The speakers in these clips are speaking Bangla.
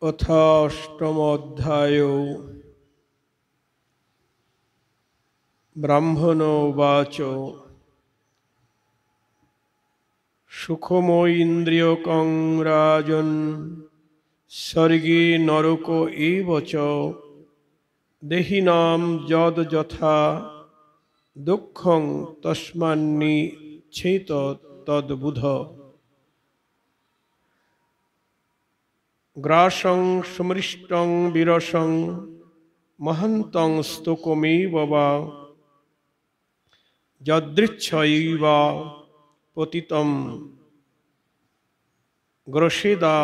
अथाष्टम अध्याय ब्राह्मणो वाच सुखमो राजन् स्वर्गे नरको एव च देहिनां यद् यथा दुःखं तस्मान्निच्छेत तद्बुध ग्रासं समृष्टं विरसं महन्तं स्तुकमेव वा यदृच्छैव पतितं ग्रसेदा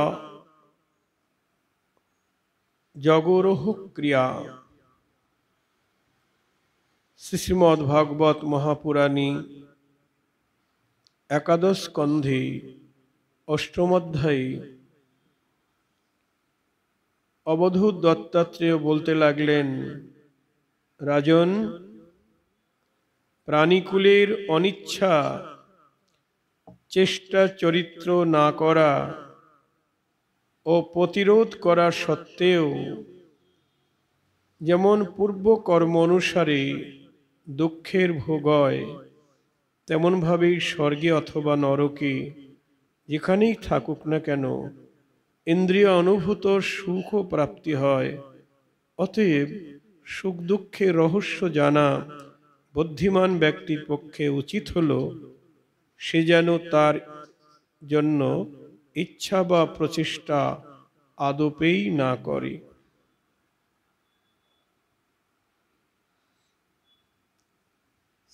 जगोरोह क्रिया। श्रीमद् भागवत महापुराणी एकादश स्कंधे अष्टम अध्याय अवधूत दत्तात्रेय बोलते लागलेन, राजन, प्राणीकुलेर अनिच्छा चेष्टा चरित्र ना करा ও প্রতিরোধ করা সত্ত্বেও যেমন পূর্ব কর্ম অনুসারে দুঃখের ভোগ হয়, তেমনভাবেই স্বর্গে অথবা নরকে যেখানেই থাকুক না কেন ইন্দ্রিয় অনুভূত সুখ প্রাপ্তি হয়। অতএব সুখ দুঃখের রহস্য জানা বুদ্ধিমান ব্যক্তির পক্ষে উচিত হল সে যেন তার জন্য ইচ্ছা বা প্রচেষ্টা আদপেই না করে।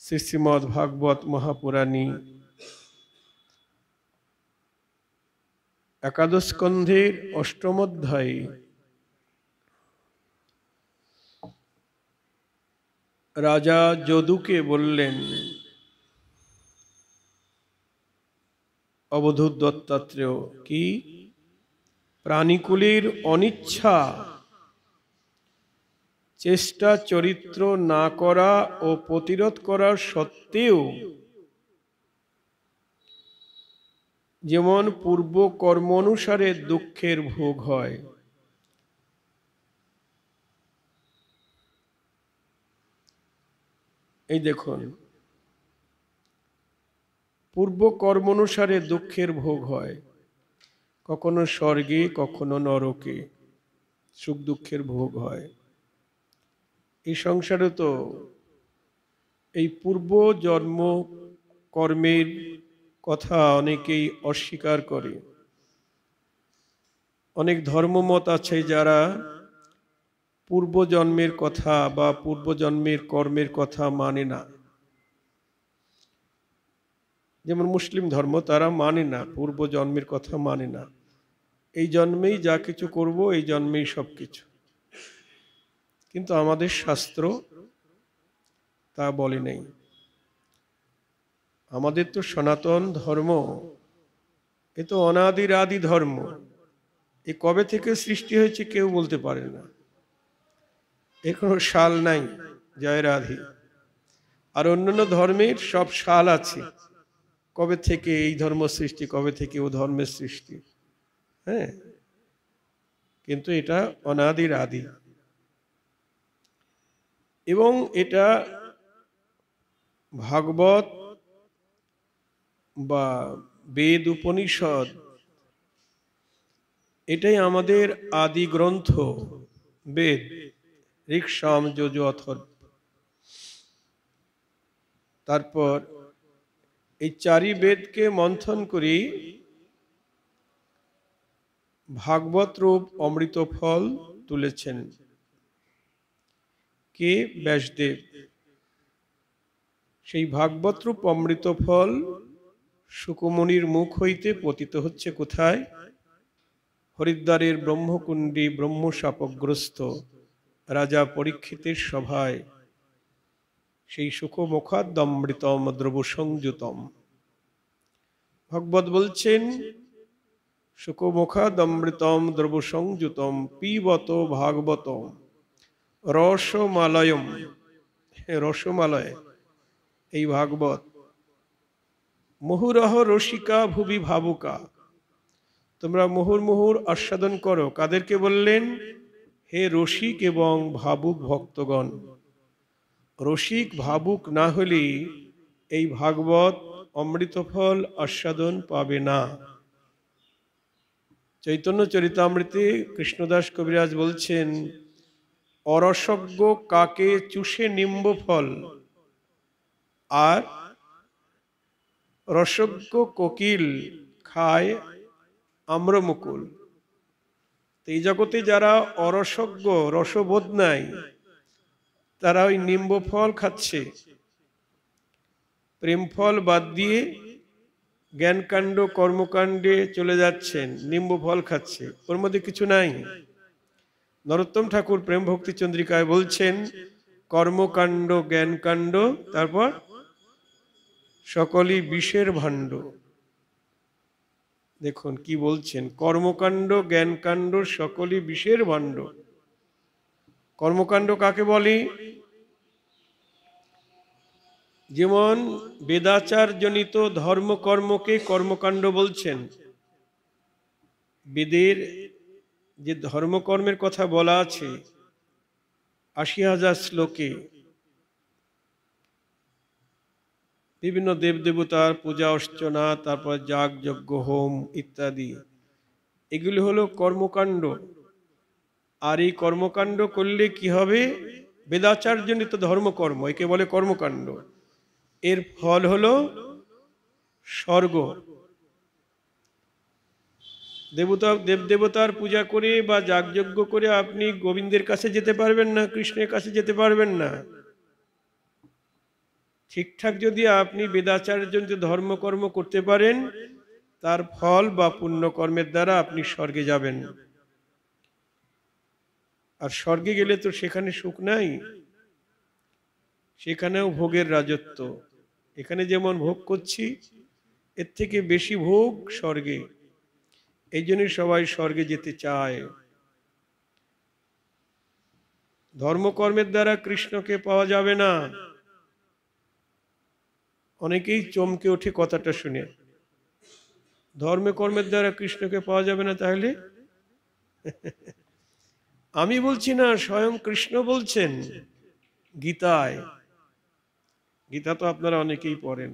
শ্রীমদ্ ভাগবত মহাপুরাণী একাদশ স্কন্ধের অষ্টম অধ্যায়ে রাজা যদুকে বললেন, অবধূত দত্তাত্রেয়, কি প্রাণীকুলের অনিচ্ছা চেষ্টা চরিত্র না করা ও প্রতিরোধ করার সত্ত্বেও যেমন পূর্ব কর্ম অনুসারে দুঃখের ভোগ হয়, এই দেখুন, পূর্ব কর্ম অনুসারে দুঃখের ভোগ হয়, কখনো স্বর্গে কখনো নরকে সুখ দুঃখের ভোগ হয়। এই সংসারে তো এই পূর্ব জন্ম কর্মের কথা অনেকেই অস্বীকার করে। অনেক ধর্মমত আছে যারা পূর্ব জন্মের কথা বা পূর্ব জন্মের কর্মের কথা মানে না। যেমন মুসলিম ধর্ম, তারা মানে না, পূর্ব জন্মের কথা মানে না। এই জন্মেই যা কিছু করব, এই জন্মেই সব কিছু। কিন্তু আমাদের শাস্ত্র তা বলে নেই। আমাদের তো সনাতন ধর্ম, এ তো অনাদির আদি ধর্ম। এ কবে থেকে সৃষ্টি হয়েছে কেউ বলতে পারে না, এর কোনো সাল নাই। জয় রাধে। আর অন্যান্য ধর্মের সব সাল আছে, কবে থেকে এই ধর্ম সৃষ্টি, কবে থেকে ও ধর্মের সৃষ্টি। হ্যাঁ, কিন্তু এটা অনাদির আদি, এবং এটা ভাগবত বা বেদ উপনিষদ, এটাই আমাদের আদি গ্রন্থ। বেদ, ঋক্, সাম, যজু, অথর্ব। তারপর এই চারি বেদকে মন্থন করি ভাগবত রূপ অমৃত ফল তুলেছেন কে? ব্যাসদেব। সেই ভাগবত রূপ অমৃত ফল শুকমুনির মুখ হইতে পতিত হচ্ছে কোথায়? হরিদ্বারের ব্রহ্মকুণ্ডী ব্রহ্মশাপগ্রস্ত রাজা পরীক্ষিতের সভায়। সেই সুখমুখাদমৃতম দ্রব সংযুতম। ভগবত বলছেন, সুখমুখাদমৃতম দ্রব সংযুতম পিবত ভাগবতম রসমালয়ম। রসমালয় এই ভাগবত। মুহুরহ রসিকা ভুবি ভাবুকা তোমরা মুহুর্মুহুর আস্বাদন করো। কাদেরকে বললেন? হে রসিক এবং ভাবুক ভক্তগণ। রসিক ভাবুক না হলে এই ভাগবত অমৃত ফল আস্বাদন পাবে না। চৈতন্য চরিতামৃতে কৃষ্ণদাস কবিরাজ বলছেন, অরসজ্ঞ কাকে চুষে নিম্ব ফল, আর রসজ্ঞ কোকিল খায় আম্রমুকুল। এই জগতে যারা অরসজ্ঞ, রসবোধ নাই, তারা ওই নিম্ব ফল খাচ্ছে। প্রেম ফল বাদ দিয়ে জ্ঞানকাণ্ড কর্মকাণ্ডে চলে যাচ্ছেন, নিম্ব ফল খাচ্ছে, ওর মধ্যে কিছু নাই। নরোত্তম ঠাকুর প্রেম ভক্তি চন্দ্রিকায় বলছেন, কর্মকাণ্ড জ্ঞানকাণ্ড, তারপর সকলই বিষের ভাণ্ড। দেখুন কি বলছেন, কর্মকাণ্ড জ্ঞানকাণ্ড সকলই বিষের ভাণ্ড। কর্মকাণ্ড কাকে বলে? যেমন বেদাচার জনিত ধর্মকর্মকে কর্মকাণ্ড বলছেন। বেদের যে ধর্মকর্মের কথা বলা আছে ৮০,০০০ শ্লোকে, বিভিন্ন দেবদেবতার পূজা অর্চনা, তারপর যাগ যজ্ঞ হোম ইত্যাদি, এগুলি হলো কর্মকাণ্ড। আর এই কর্মকাণ্ড করলে কি হবে? বেদাচার জনিত ধর্মকর্ম, একে বলে কর্মকাণ্ড। এর ফল হলো স্বর্গ। দেবদেবতার পূজা করে বা যাগযজ্ঞ করে আপনি গোবিন্দের কাছে যেতে পারবেন না, কৃষ্ণের কাছে যেতে পারবেন না। ঠিকঠাক যদি আপনি বেদাচারের জন্য ধর্মকর্ম করতে পারেন, তার ফল বা পুণ্যকর্মের দ্বারা আপনি স্বর্গে যাবেন। আর স্বর্গে গেলে তো সেখানে সুখ নাই, সেখানেও ভোগের রাজত্ব। এখানে যেমন ভোগ করছি, এর থেকে বেশি ভোগ স্বর্গে। এই জন্য সবাই স্বর্গে যেতে চায়। ধর্মকর্মের দ্বারা কৃষ্ণকে পাওয়া যাবে না। অনেকেই চমকে ওঠে কথাটা শুনে, ধর্মকর্মের দ্বারা কৃষ্ণকে পাওয়া যাবে না। তাহলে আমি বলছি না, স্বয়ং কৃষ্ণ বলছেন গীতায়। গীতা তো আপনারা অনেকেই পড়েন।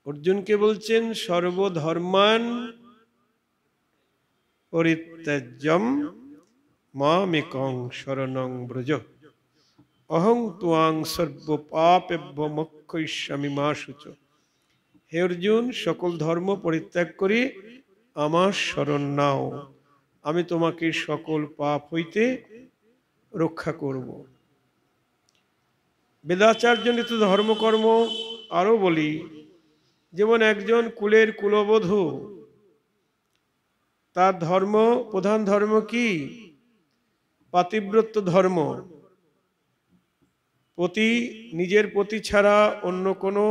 অর্জুনকে বলছেন, সর্বধর্মান পরিত্যাজ্যম মামেকং শরণং ব্রজ, অহং ত্বাং সর্ব পাপেভ্যো মোক্ষয়িষ্যামি মা শুচো। হে অর্জুন, সকল ধর্ম পরিত্যাগ করে আমার শরণ নাও, আমি তোমাকে সকল পাপ হইতে রক্ষা করব। বেদাচার জনিত ধর্মকর্ম আরো বলি, যেমন একজন কুলের কুলবধূ, তার ধর্ম, প্রধান ধর্ম কি? পাতিব্রত্য ধর্ম। পতি, নিজের পতি ছাড়া অন্য কোনো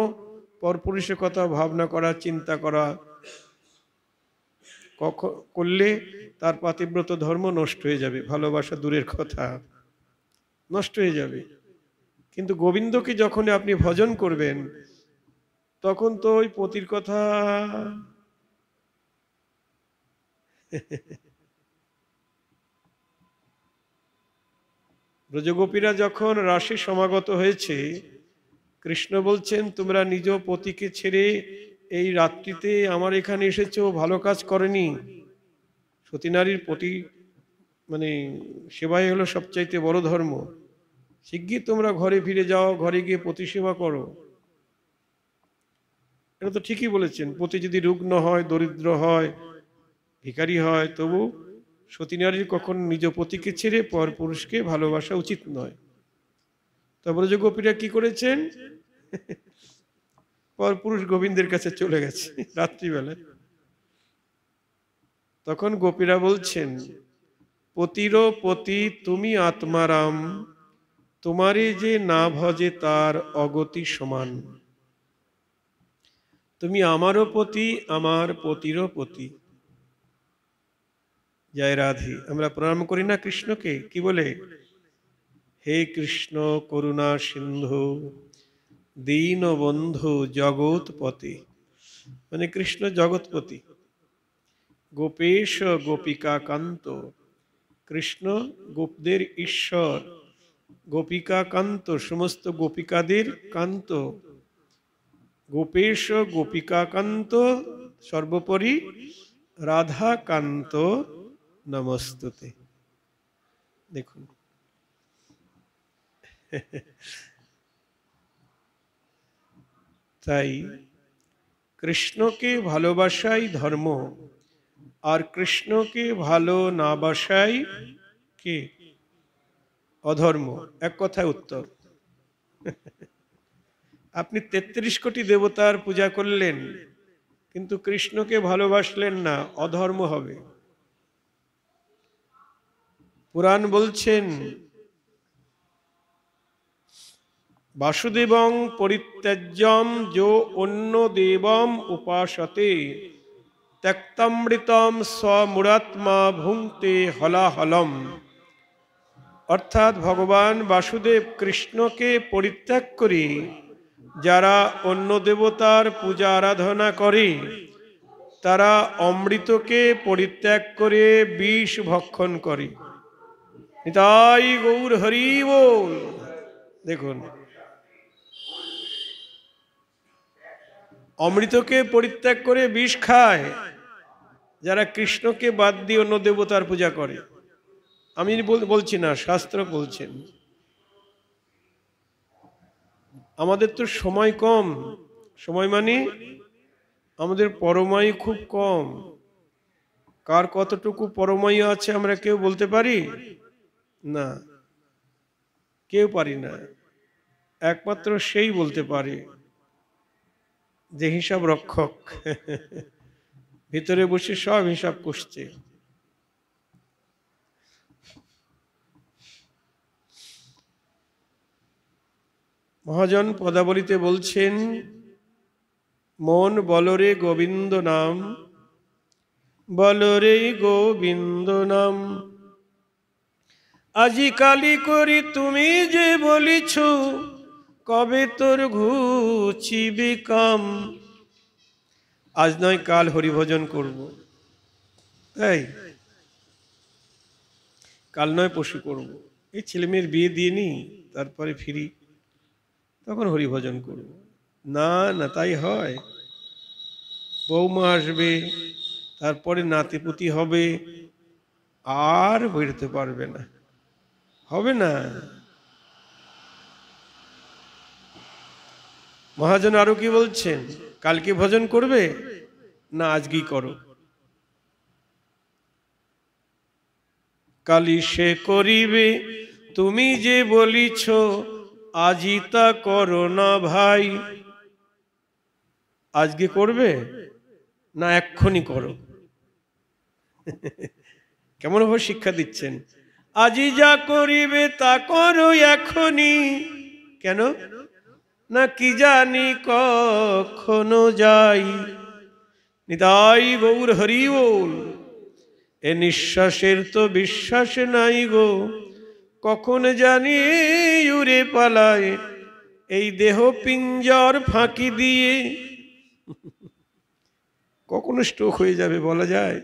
পরপুরুষের কথা ভাবনা করা, চিন্তা করা করলে তার পাতিব্রত ধর্ম নষ্ট হয়ে যাবে। ভালোবাসা দূরের কথা, নষ্ট হয়ে যাবে। কিন্তু গোবিন্দকে যখন আপনি ভজন করবেন, তখন তো ওই পতির কথা ব্রজগোপীরা যখন রাসে সমাগত হয়েছে, কৃষ্ণ বলছেন, তোমরা নিজ পতিকে ছেড়ে এই রাত্রিতে আমার এখানে এসেছো, ভালো কাজ করেনি। সতী নারীর পতি মানে সেবাই হলো সবচাইতে বড় ধর্ম। শিগগির তোমরা ঘরে ফিরে যাও, ঘরে গিয়ে পতি সেবা করো। এটা তো ঠিকই বলেছেন। পতি যদি রুগ্ন হয়, দরিদ্র হয়, ভিখারি হয়, তবু সতী নারীর কখন নিজ পতিকে ছেড়ে পর পুরুষকে ভালোবাসা উচিত নয়। তো ব্রজগোপীরা কি করেছেন? পর পুরুষ গোবিন্দের কাছে চলে গেছে রাত্রিবেলায়। তখন গোপীরা বলছেন, পতিরও পতি তুমি আত্মারাম, তোমারে যে না ভজে তার অগতি সমান। তুমি আমারও পতি, আমার পতিরও পতি। জয় রাধে। আমরা প্রণাম করি না কৃষ্ণকে, কি বলে? হে কৃষ্ণ করুণা সিন্ধু দীনবন্ধু জগৎপতি। মানে কৃষ্ণ জগৎপতি। গোপেশ গোপিকা কান্ত। কৃষ্ণ গোপদের ঈশ্বর, গোপিকা কান্ত সমস্ত গোপিকাদের কান্ত। গোপেশ গোপিকা কান্ত, সর্বোপরি রাধা কান্ত নমস্তুতে। দেখুন, তাই কৃষ্ণকে ভালোবাসাই ধর্ম, আর কৃষ্ণকে ভালো না বাসাই কি অধর্ম। এক কথায় উত্তর। আপনি ৩৩ কোটি দেবতার পূজা করলেন, কিন্তু কৃষ্ণকে ভালোবাসলেন না, অধর্ম হবে। পুরাণ বলছেন, বাসুদেবং পরিত্যাজ্যম যো অন্য দেবম উপাসতে ত্যক্তামৃতম স্বমূঢ়াত্মা ভুঙ্ক্তে হলাহলম। অর্থাৎ ভগবান বাসুদেব কৃষ্ণকে পরিত্যাগ করে যারা অন্য দেবতার পূজা আরাধনা করে, তারা অমৃতকে পরিত্যাগ করে বিষ ভক্ষণ করে। নিতাই গৌর হরি বল। দেখুন, অমৃতকে পরিত্যাগ করে বিষ খায় যারা কৃষ্ণকে বাদ দিয়ে অন্য দেবতার পূজা করে। আমি বলছি না, শাস্ত্র বলছেন। আমাদের তো সময় কম, সময় মানে আমাদের পরমায়ু খুব কম। কার কতটুকু পরমায়ু আছে আমরা কেউ বলতে পারি না, কেউ পারি না। একমাত্র সেই বলতে পারে যে হিসাব রক্ষক, ভিতরে বসে সব হিসাব কষছে। মহাজন পদাবলিতে বলছেন, মন বলরে গোবিন্দ নাম, বলরে গোবিন্দ নাম। আজি কালি করি তুমি যে বলিছ, কবে তোর ঘুচিবে কাম। আজ নয় কাল হরিভজন করব, তাই কাল নয় পশু করব। এই ছেলে মেয়ের বিয়ে দিয়ে নি, তারপরে ফিরি, তখন হরিভজন করব। না না, তাই হয়? বৌমা আসবে, তারপরে নাতিপুতি হবে, আর বেরোতে পারবে না, হবে না। মহাজন আরো কি বলছেন, কালকে ভজন করবে না আজকেই করো। কালি সে করিবে তুমি যে বলিছ, আজি তা করো না ভাই। আজকে করবে না এক্ষুনি করো। কেমন ভাবে শিক্ষা দিচ্ছেন, আজি যা করিবে তা করো এখনই। কেন না কি জানি কখনো যাই। নিতাই গৌর হরি বল। এ নিঃশ্বাসের তো বিশ্বাস নাই গো, কখন জানি উড়ে পালায় এই দেহ পিঞ্জর ফাঁকি দিয়ে। কখনো স্ট্রোক হয়ে যাবে বলা যায়?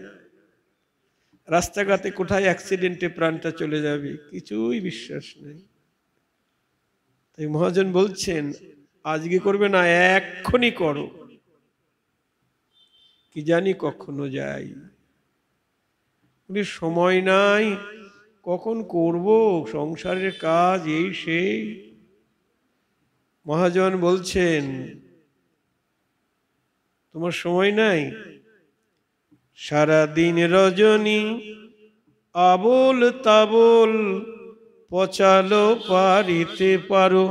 রাস্তাঘাটে কোথায় অ্যাক্সিডেন্টে প্রাণটা চলে যাবে, কিছুই বিশ্বাস নেই। তাই মহাজন বলছেন, আজকে করবে না এক্ষুনি করো, কি জানি কখনো যাই। সময় নাই, কখন করব, সংসারের কাজ এই সেই। মহাজন বলছেন, তোমার সময় নাই? সারা দিন রজনী আবোল তাবোল পচালো পারিতে পারো,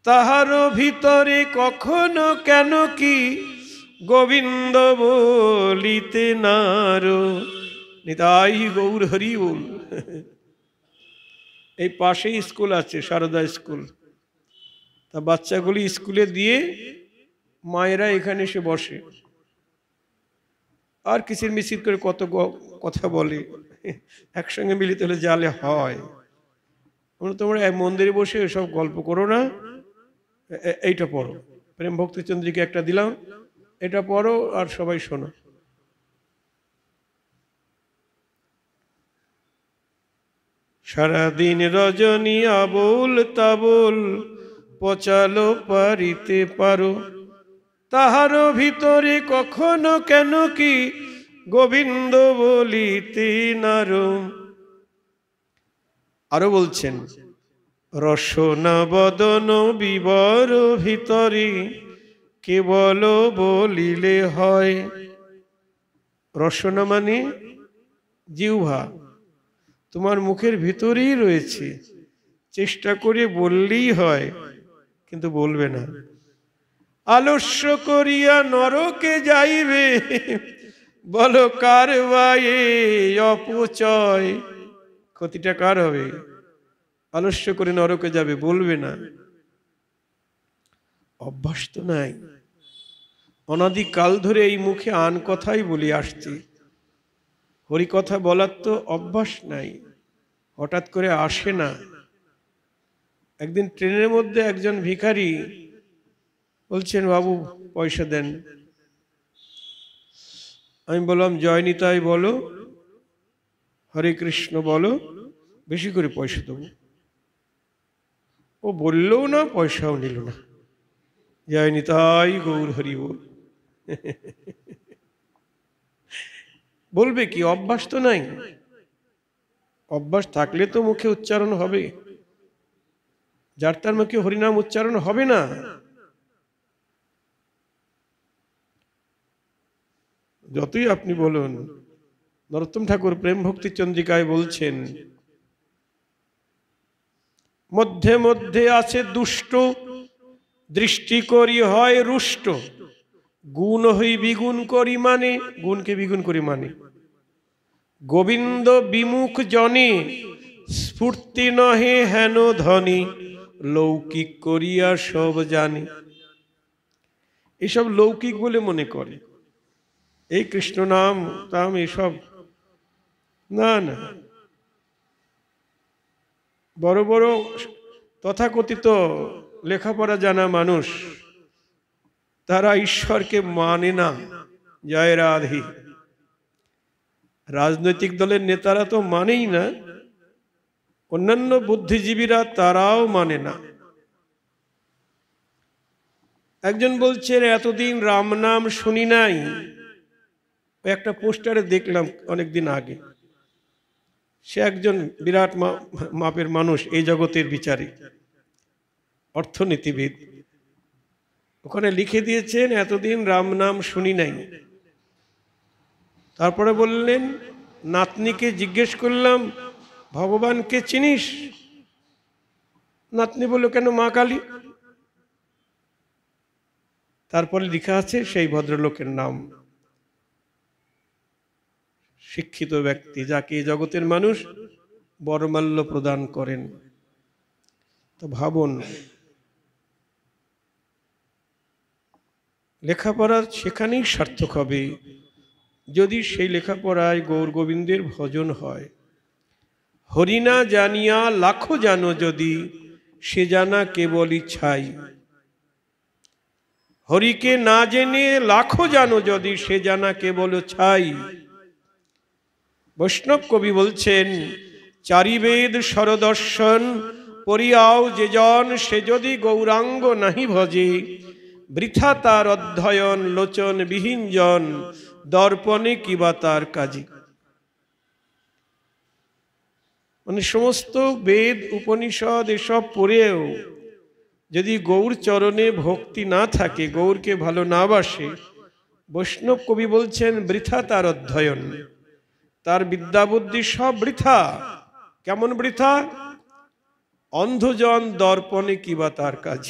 তাহার ভিতরে কখনো কেন কি গোবিন্দ বলিতে নারো। নিতাই গৌর হরি বল। এই পাশেই স্কুল আছে, সারদা স্কুল। তা বাচ্চাগুলি স্কুলে দিয়ে মায়েরা এখানে এসে বসে, আর কিসির মিছিল করে কত কথা বলে, একসঙ্গে মিলিত হলে জালে হয়। তোমরা মন্দিরে বসে সব গল্প করো না, এইটা পড়ো, প্রেম ভক্তি চন্দ্রিকা একটা দিলাম, এটা পড়ো আর সবাই শোনো। সারাদিন রজনী আবোল তাবোল পচালো পারিতে পারো, তাহারও ভিতরে কখনো কেন কি গোবিন্দ বলিতে নারো। আরো বলছেন, রসনা বদন বিবর ভিতরে কেবল বলিলে হয়। রসনা মানে জিহ্বা, তোমার মুখের ভিতরেই রয়েছে, চেষ্টা করে বললেই হয়, কিন্তু বলবে না। আলস্য করিয়া নরকে যাইবে, বলো কার বায়ে অপচয়। ক্ষতিটা কার হবে? আলস্য করে নরকে যাবে, বলবে না। অভ্যাস তো নাই, অনাদিকাল ধরে এই মুখে আন কথাই বলি আসছি, হরি কথা বলার তো অভ্যাস নাই, হঠাৎ করে আসে না। একদিন ট্রেনের মধ্যে একজন ভিখারি বলছেন, বাবু পয়সা দেন। আমি বললাম, জয় নিতাই বলো, হরে কৃষ্ণ বলো, বেশি করে পয়সা দেবো। ও বললেও না, পয়সাও নিল না। জয় নিতাই গৌর হরি বল। বলবে কি? অভ্যাস তো নাই। অভ্যাস থাকলে তো মুখে উচ্চারণ হবে, যার তার মুখে হরিনাম উচ্চারণ হবে না। যতই আপনি বলুন। নরোত্তম ঠাকুর প্রেম ভক্তি চন্দ্রিকায় বলছেন, মধ্যে মধ্যে আছে দুষ্ট, দৃষ্টি করি হয় রুষ্ট, গুণ হই বিগুণ করি মানে, গুণকে বিগুণ করি মানে, গোবিন্দ বিমুখ জনে স্ফূর্তি নহে হেন ধনী, লৌকিক করিয়া সব জানি। এসব লৌকিক বলে মনে করে, এই কৃষ্ণ নাম তাম এসব না না। বড় বড় তথাকথিত লেখাপড়া জানা মানুষ, তারা ঈশ্বরকে মানে না। জয় রাধে। রাজনৈতিক দলের নেতারা তো মানেই না, অন্যান্য বুদ্ধিজীবীরা তারাও মানে না। একজন বলছে, এতদিন রাম নাম শুনি নাই। একটা পোস্টারে দেখলাম অনেকদিন আগে, সে একজন বিরাট মাপের মানুষ, এই জগতের বিচারী, অর্থনীতিবিদ। ওখানে লিখে দিয়েছেন, এতদিন রাম নাম শুনি নাই। তারপরে বললেন, নাতনিকে জিজ্ঞেস করলাম, ভগবানকে চিনিস? নাতনি বলল, কেন, মা কালী। তারপরে লেখা আছে সেই ভদ্রলোকের নাম। শিক্ষিত ব্যক্তি, যাকে জগতের মানুষ বরমাল্য প্রদান করেন। তো ভাবুন, লেখাপড়া সেখানেই সার্থক হবে যদি সেই লেখাপড়ায় গৌর গোবিন্দের ভজন হয়। হরিনা জানিয়া লাখো জানো যদি, সে জানা কেবলই ছাই। হরিকে না জেনে লাখো জানো যদি, সে জানা কেবল ছাই। বৈষ্ণব কবি বলছেন, চারিবেদ সরদর্শন পরিয়াও যে জন, সে যদি গৌরাঙ্গ নাহি ভজে, বৃথা তার অধ্যয়ন লোচন বিহীন জন, দর্পণে কিবা তার কাজে। মানে সমস্ত বেদ উপনিষদ এসব পড়েও যদি গৌর চরণে ভক্তি না থাকে, গৌরকে ভালো না বাসে, বৈষ্ণব কবি বলছেন বৃথা তার অধ্যয়ন, তার বিদ্যা বুদ্ধি সব বৃথা। কেমন বৃথা? অন্ধজন দর্পণে কিবা তার কাজ।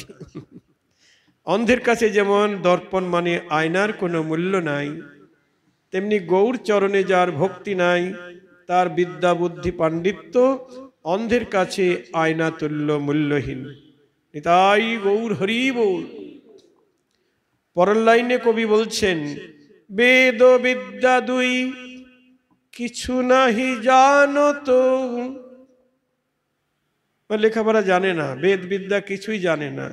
অন্ধের কাছে যেমন দর্পণ মানে আয়নার কোনো মূল্য নাই, তেমনি গৌর চরণে যার ভক্তি নাই, তার বিদ্যা বুদ্ধি পাণ্ডিত্য অন্ধের কাছে আয়না তুল্য মূল্যহীন। নিতাই গৌর হরি বল। পরের লাইনে কবি বলছেন, বেদ বিদ্যা দুই কিছু নাহি জানো তো। লেখাপড়া জানে না, বেদ বিদ্যা কিছুই জানে না,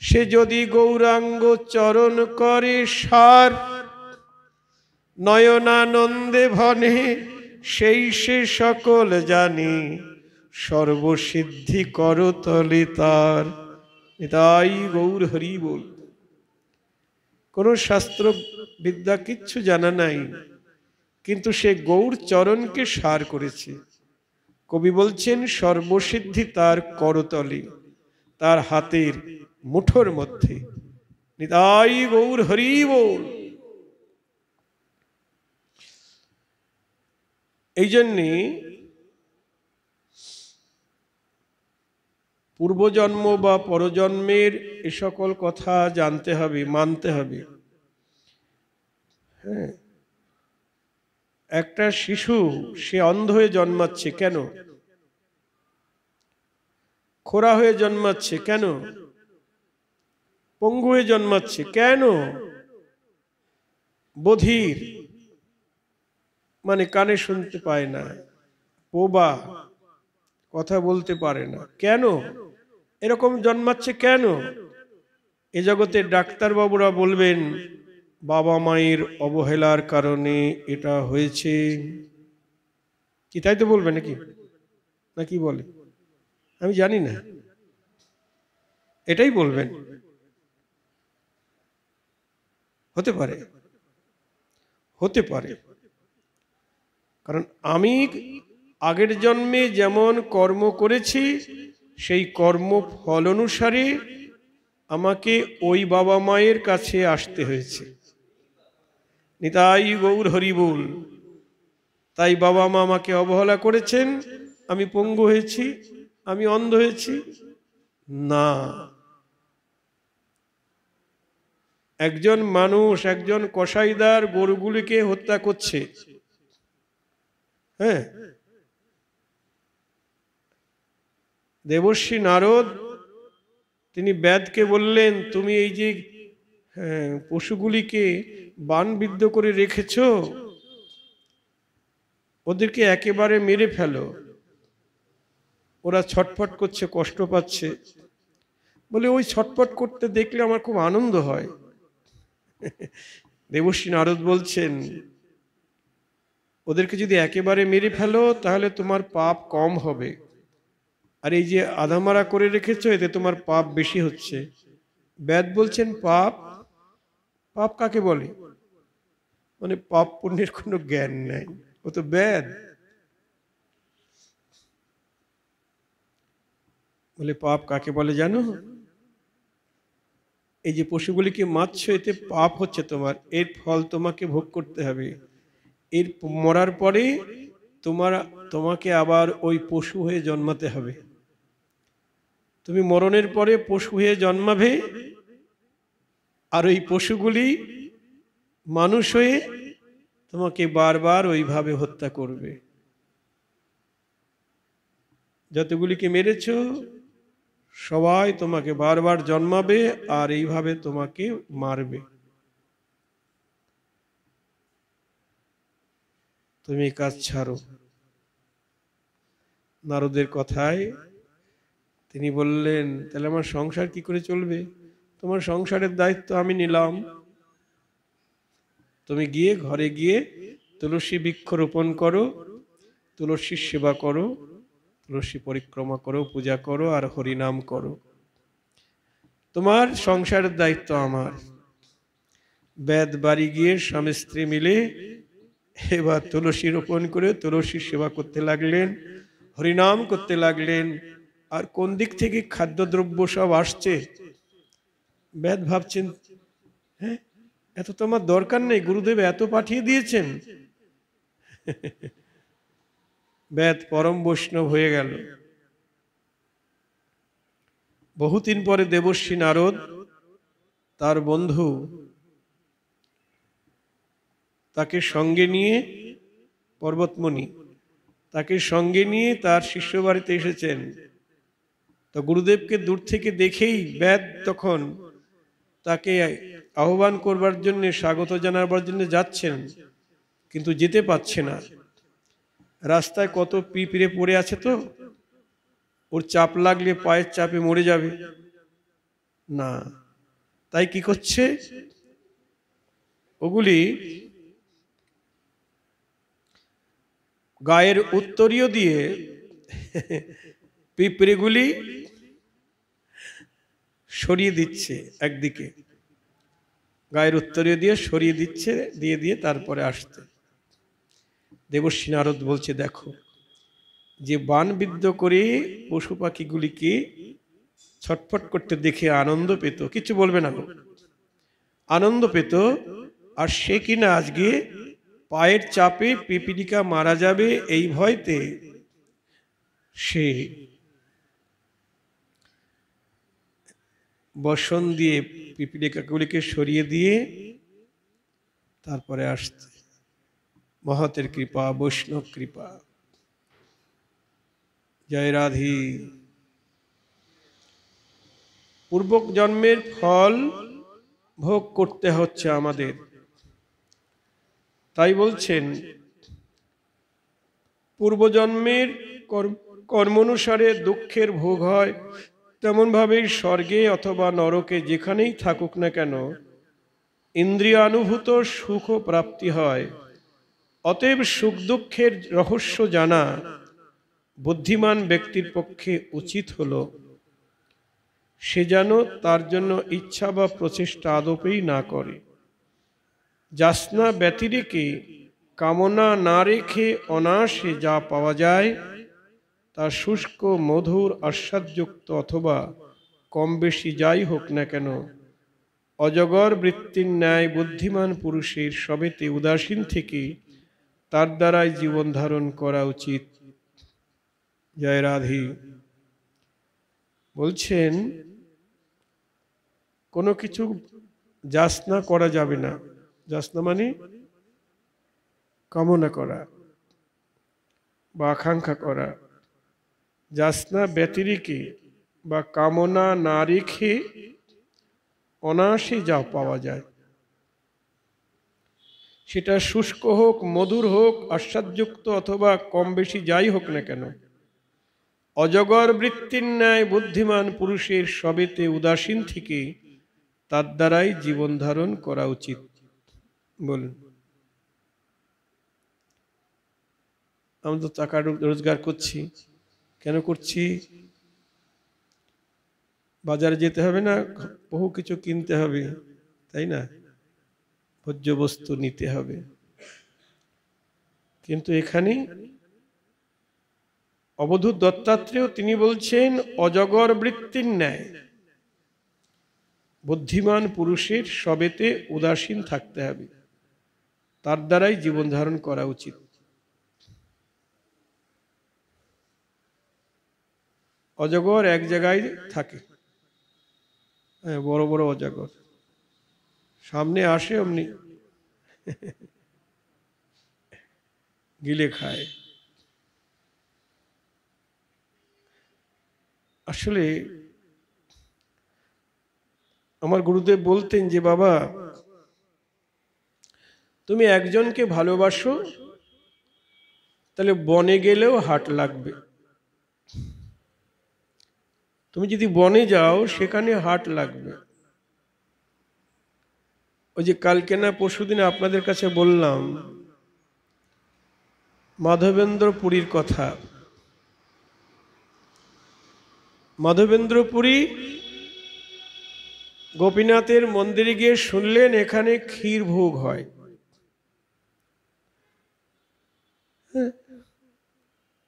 সে যদি গৌরাঙ্গ চরণ করে সার, নয়নানন্দে ভনে সেই সে সকল জানি, সর্বসিদ্ধি করতলে তার। নিতাই গৌর হরি বল। কোন শাস্ত্র বিদ্যা কিচ্ছু জানা নাই, কিন্তু সে গৌর চরণকে সার করেছে। কবি বলছেন সর্বসিদ্ধি তার করতলে, তার হাতের মুঠোর মধ্যে। নিতাই গৌর হরি বল। এই জন্যে পূর্বজন্ম বা পরজন্মের এ সকল কথা জানতে হবে, মানতে হবে। হ্যাঁ, একটা শিশু সে অন্ধ হয়ে জন্মাচ্ছে কেন? খোড়া হয়ে জন্মাচ্ছে কেন? পঙ্গু হয়ে জন্মাচ্ছে কেন? বধির মানে কানে শুনতে পায় না, বোবা, কথা বলতে পারে না, কেন এরকম জন্মাচ্ছে কেন? এ জগতের ডাক্তার বাবুরা বলবেন বাবা মায়ের অবহেলার কারণে এটা হয়েছে। কি তাই তো বলবে নাকি? না কি বলে আমি জানি না, এটাই বলবেন। হতে পারে, হতে পারে, কারণ আমি আগের জন্মে যেমন কর্ম করেছি সেই কর্ম ফল অনুসারে আমাকে ওই বাবা মায়ের কাছে আসতে হয়েছে। নিতাই গৌর হরি বল। তাই বাবা মা আমাকে অবহেলা করেছেন, আমি পঙ্গু হয়েছি, আমি অন্ধ হয়েছি না। একজন মানুষ, একজন কসাইদার গরুগুলিকে হত্যা করছে, হ্যাঁ, দেবর্ষি নারদ তিনি বেদকে বললেন তুমি এই যে পশুগুলিকে বাণবিদ্ধ করে রেখেছ, ওদেরকে একেবারে মেরে ফেলো, ওরা ছটফট করছে, কষ্ট পাচ্ছে। বলে ওই ছটফট করতে দেখলে আমার খুব আনন্দ হয়। দেবর্ষি নারদ বলছেন ওদেরকে যদি একেবারে মেরে ফেলো তাহলে তোমার পাপ কম হবে, আর এই যে আধামারা করে রেখেছো এতে তোমার পাপ বেশি হচ্ছে। বেদ বলছেন পাপ, পাপ কাকে বলে? মানে পাপ পুণ্যের কোনো জ্ঞান নাই, ও তো বেদ। বলে পাপ কাকে বলে জানো? এই যে পশুগুলিকে মারছ এতে পাপ হচ্ছে তোমার, এর ফল তোমাকে ভোগ করতে হবে। এর মরার পরে তোমাকে আবার ওই পশু হয়ে জন্মাতে হবে। তুমি মরণের পরে পশু হয়ে জন্মাবে, আর ওই পশুগুলি মানুষ হয়ে তোমাকে বারবার ওইভাবে হত্যা করবে। যতগুলিকে মেরেছ সবাই তোমাকে বারবার জন্মাবে আর এইভাবে তোমাকে মারবে। তুমি কাজ ছাড়ো। নারদের কথায় তিনি বললেন তাহলে আমার সংসার কি করে চলবে? তোমার সংসারের দায়িত্ব আমি নিলাম। তুমি গিয়ে ঘরে গিয়ে তুলসী বৃক্ষ রোপণ করো, তুলসীর সেবা করো, তুলসী পরিক্রমা করো, পূজা করো আর হরিনাম করো। তোমার সংসারের দায়িত্ব আমার। বেদ বাড়ি গিয়ে স্বামী স্ত্রী মিলে এবার তুলসী রোপণ করে তুলসীর সেবা করতে লাগলেন, হরিনাম করতে লাগলেন। আর কোন দিক থেকে খাদ্যদ্রব্য সব আসছে বেদ ভাবছেন হ্যাঁ এত তোমার দরকার নেই, গুরুদেব এত পাঠিয়ে দিয়েছেন। বেদ পরম বৈষ্ণব হয়ে গেল। বহুদিন পরে দেবর্ষি নারদ তার বন্ধু তাকে সঙ্গে নিয়ে, পর্বতমণি তাকে সঙ্গে নিয়ে তার শিষ্য বাড়িতে এসেছেন। তো গুরুদেবকে দূর থেকে দেখেই বেদ তখন তাকে আহ্বান করবার জন্য, স্বাগত জানাবার জন্য যাচ্ছেন, কিন্তু যেতে পারছে না। রাস্তায় কত পিঁপড়ে পড়ে আছে, তো ওর চাপ লাগলে পায়ের চাপে মরে যাবে না। তাই কি করছে, ওগুলি গায়ের উত্তরীয় দিয়ে পিঁপড়েগুলি সরিয়ে দিচ্ছে, একদিকে গায়ের উত্তরীয় দিয়ে সরিয়ে দিচ্ছে, দিয়ে দিয়ে তারপরে আসছে। দেবর্ষী নারদ বলছে, দেখো যে বাণবিদ্ধ করে পশু পাখিগুলিকে ছটফট করতে দেখে আনন্দ পেত, কিছু বলবে না, আনন্দ পেত, আর সে কিনা আজকে পায়ের চাপে পিপিলিকা মারা যাবে এই ভয়তে সে বসন দিয়ে পিপিলিকাগুলিকে সরিয়ে দিয়ে তারপরে আসছে। মহতের কৃপা, বৈষ্ণব কৃপা। জয় রাধি। পূর্ব জন্মের ফল ভোগ করতে হচ্ছে আমাদের। তাই বলছেন, পূর্বজন্মের কর্মানুসারে দুঃখের ভোগ হয়, তেমন ভাবেই স্বর্গে অথবা নরকে যেখানেই থাকুক না কেন ইন্দ্রিয়ানুভূত সুখ প্রাপ্তি হয়। অতএব সুখ দুঃখের রহস্য জানা বুদ্ধিমান ব্যক্তির পক্ষে উচিত হলো সে যেন তার জন্য ইচ্ছা বা প্রচেষ্টা আদপেই না করে। যাসনা ব্যতিরেকে কামনা না রেখে অনায়াসে যা পাওয়া যায় তা শুষ্ক, মধুর, আস্বাদযুক্ত অথবা কম বেশি যাই হোক না কেন অজগর বৃত্তির ন্যায় বুদ্ধিমান পুরুষের সবেতে উদাসীন থেকে তার দ্বারাই জীবন ধারণ করা উচিত। জয় রাধি। বলছেন কোনো কিছু যাচনা করা যাবে না। যাচনা মানে কামনা করা বা আকাঙ্ক্ষা করা। যাচনা ব্যতিরেকে বা কামনা না রেখে অনায়াসে যা পাওয়া যায়, সেটা শুষ্ক হোক, মধুর হোক, আস্বাদযুক্ত অথবা কম বেশি যাই হোক না কেন অজগর বৃত্তির ন্যায় বুদ্ধিমান পুরুষের সবেতে উদাসীন থেকে তার দ্বারাই জীবন ধারণ করা উচিত। বলুন, আমরা তো টাকা রোজগার করছি, কেন করছি? বাজারে যেতে হবে না, বহু কিছু কিনতে হবে, তাই না? ভোজ্য বস্তু নিতে হবে। কিন্তু এখানে অবধূত দত্তাত্রেয় তিনি বলছেন অজগর বৃত্তির ন্যায় বুদ্ধিমান পুরুষের সবেতে উদাসীন থাকতে হবে, তার দ্বারাই জীবন ধারণ করা উচিত। অজগর এক জায়গায় থাকে, বড় বড় অজগর সামনে আসে অমনি গিলে খায়। আসলে আমার গুরুদেব বলতেন যে বাবা, তুমি একজনকে ভালোবাসো তাহলে বনে গেলেও হাট লাগবে। তুমি যদি বনে যাও সেখানে হাট লাগবে। ওই যে কালকে না পরশুদিন আপনাদের কাছে বললাম মাধবেন্দ্র পুরীর কথা। মাধবেন্দ্র পুরী গোপীনাথের মন্দিরে গিয়ে শুনলেন এখানে ক্ষীর ভোগ হয়।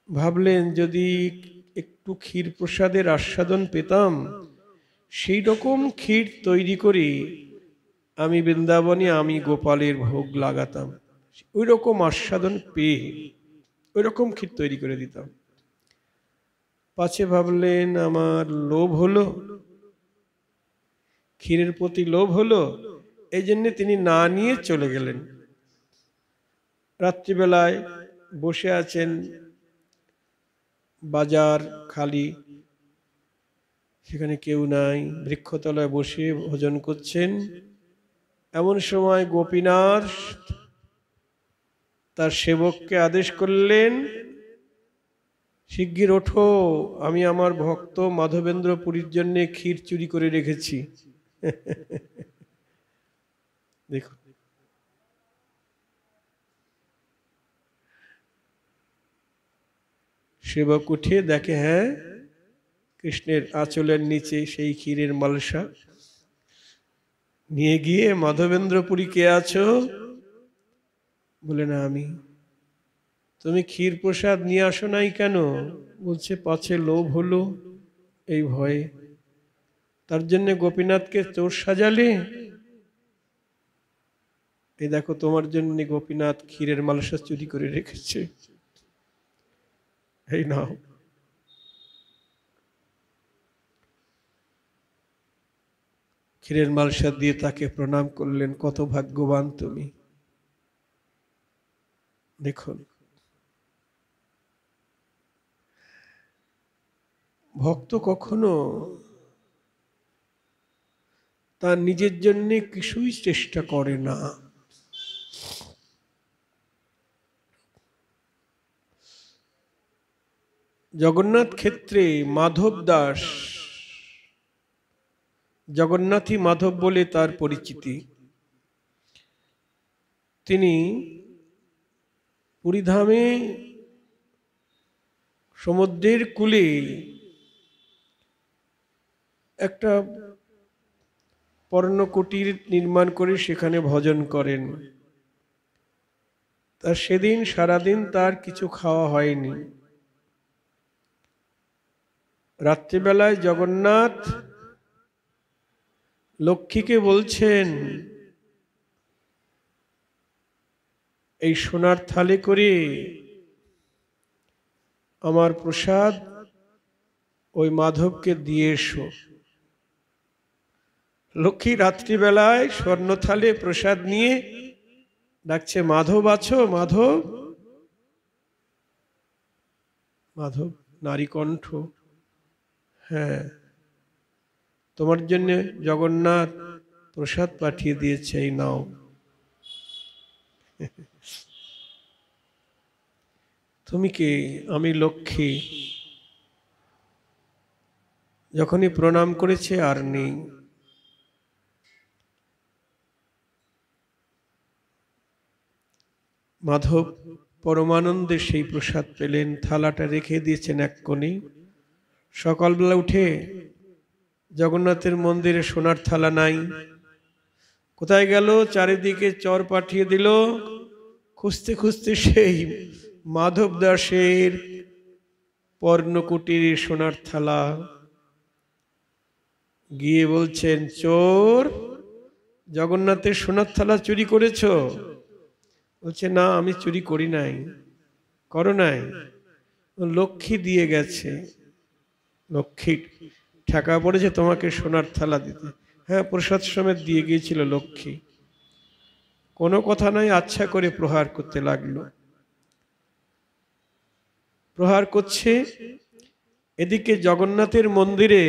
ভাবলেন যদি একটু ক্ষীর প্রসাদের আস্বাদন পেতাম, সেই রকম ক্ষীর তৈরি করে আমি বৃন্দাবনে আমি গোপালের ভোগ লাগাতাম, ওই রকম আস্বাদন পেয়ে ওই রকম ক্ষীর তৈরি করে দিতাম। পাছে ভাবলেন আমার লোভ হলো, ক্ষীরের প্রতি লোভ হলো, এই জন্য তিনি না নিয়ে চলে গেলেন। রাত্রিবেলায় বসে আছেন, বাজার খালি, সেখানে কেউ নাই, বৃক্ষতলায় বসে ভোজন করছেন। এমন সময় গোপীনাথ তার সেবককে আদেশ করলেন, শিগগির ওঠো, আমি আমার ভক্ত মাধবেন্দ্র পুরীর জন্য ক্ষীর চুরি করে রেখেছি। দেখুন, সেবক উঠে দেখে, হ্যাঁ, কৃষ্ণের আঁচলের নিচে সেই ক্ষীরের মালসা। নিয়ে গিয়ে, মাধবেন্দ্রপুরী কে আছো? বলে, না আমি। তুমি ক্ষীর প্রসাদ নিয়ে আসো নাই কেন? বলছে, পাছে লোভ হলো এই ভয়ে। তার জন্য গোপীনাথকে চোর সাজালে? এই দেখো, তোমার জন্য গোপীনাথ ক্ষীরের মালসা চুরি করে রেখেছে, এই নাও। ক্ষীরের মালসা দিয়ে তাকে প্রণাম করলেন। কত ভাগ্যবান তুমি! দেখুন, ভক্ত কখনো তার নিজের জন্য কিছুই চেষ্টা করে না। জগন্নাথ ক্ষেত্রে মাধব দাস, জগন্নাথী মাধব বলে তার পরিচিতি, তিনি পুরীধামে সমুদ্রের কূলে একটা পর্ণকুটির নির্মাণ করে সেখানে ভজন করেন। তা সেদিন সারাদিন তার কিছু খাওয়া হয়নি। রাত্রিবেলায় জগন্নাথ লক্ষ্মীকে বলছেন, এই সোনার থালে করে আমার প্রসাদ ওই মাধবকে দিয়ে এসো। লক্ষ্মী রাত্রিবেলায় স্বর্ণ থালে প্রসাদ নিয়ে ডাকছে, মাধব আছো? মাধব, মাধব নারী কণ্ঠ, হ্যাঁ, তোমার জন্য জগন্নাথ প্রসাদ পাঠিয়ে দিয়েছে, এই নাও। তুমি কে? আমি লক্ষ্মী। যখনই প্রণাম করেছে আর নেই। মাধব পরমানন্দে সেই প্রসাদ পেলেন, থালাটা রেখে দিয়েছেন এক কোণে। সকালবেলা উঠে জগন্নাথের মন্দিরে সোনার থালা নাই, কোথায় গেল? চারিদিকে চর পাঠিয়ে দিল, খুঁজতে খুঁজতে সেই মাধব দাসের পর্ণকুটির সোনার থালা। গিয়ে বলছেন, চোর, জগন্নাথের সোনার থালা চুরি করেছ? বলছে, না, আমি চুরি করি নাই। করো নাই? লক্ষ্মী দিয়ে গেছে, লক্ষ্মী ঠেকা পড়েছে তোমাকে সোনার থালা দিতে। হ্যাঁ, প্রসাদ সমেত দিয়ে গিয়েছিল লক্ষ্মী। কোনো কথা নাই, আচ্ছা করে প্রহার করতে লাগলো। প্রহার করছে। এদিকে জগন্নাথের মন্দিরে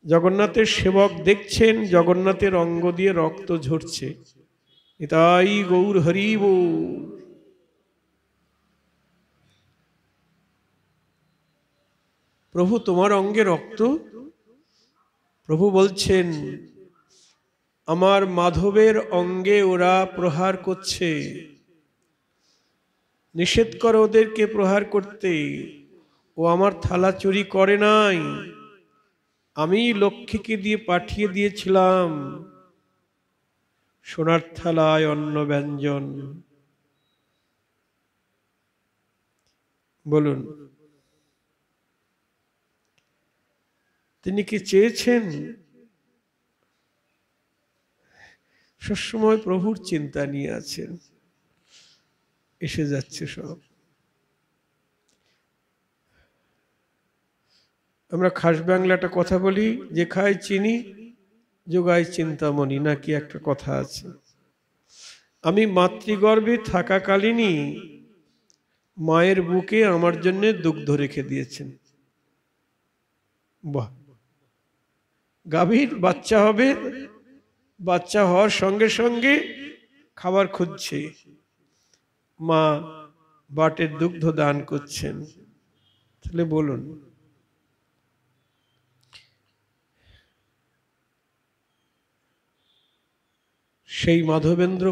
জগন্নাথের সেবক দেখছেন জগন্নাথের অঙ্গ দিয়ে রক্ত ঝরছে। নিতাই গৌর হরি বল। প্রভু, তোমার অঙ্গে রক্ত? প্রভু বলছেন, আমার মাধবের অঙ্গে ওরা প্রহার করছে, নিষেধ করো ওদেরকে প্রহার করতে। ও আমার থালা চুরি করে নাই, আমি লক্ষ্মীকে দিয়ে পাঠিয়ে দিয়েছিলাম সোনার থালায় অন্ন ব্যঞ্জন। বলুন, তিনি কি চেয়েছেন? সবসময় প্রভুর চিন্তা নিয়ে আছেন, এসে যাচ্ছে সব। আমরা খাস বাংলাটা কথা বলি, যে খায় চিনি যোগায় চিন্তামণি, নাকি একটা কথা আছে। আমি মাতৃগর্ভে থাকাকালীনই মায়ের বুকে আমার জন্য দুগ্ধ রেখে দিয়েছেন। বাহ! গাভীর বাচ্চা হবে, বাচ্চা হওয়ার সঙ্গে সঙ্গে খাবার খুঁজছে, মা বাটের দুগ্ধ দান করছেন। তাহলে বলুন, সেই মাধবেন্দ্র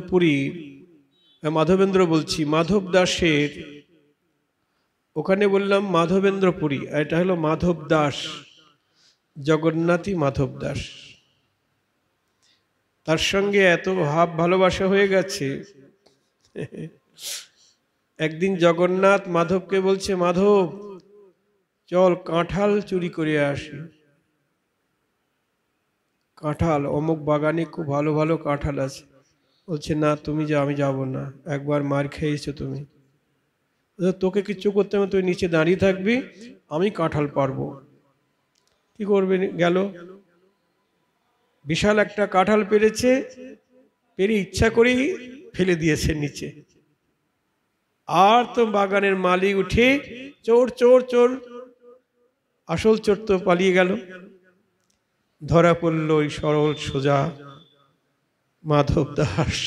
বলছি, মাধব দাসের ওখানে বললাম মাধবেন্দ্রপুরী, আর এটা হলো মাধব দাস, জগন্নাথী মাধব দাস। তার সঙ্গে এত ভাব ভালোবাসা হয়ে গেছে, একদিন জগন্নাথ মাধবকে বলছে, মাধব চল কাঁঠাল চুরি করে আসি। কাঁঠাল, অমুক বাগানে খুব ভালো ভালো কাঁঠাল আছে। বলছে না তুমি যা, আমি যাব না, একবার মার খেয়েছো তুমি, তোকে কিচ্ছু করতে হবে, তুই নিচে দাঁড়িয়ে থাকবি, আমি কাঁঠাল পারবো। কি করবে, গেল, বিশাল একটা কাঁঠাল পেরেছে, পেরে ইচ্ছা করেই ফেলে দিয়েছে নিচে। আর তো বাগানের মালিক উঠে চোর চোর চোর, আসল চোর তো পালিয়ে গেল। ধরা পড়ল ওই সরল সোজা মাধব দাস।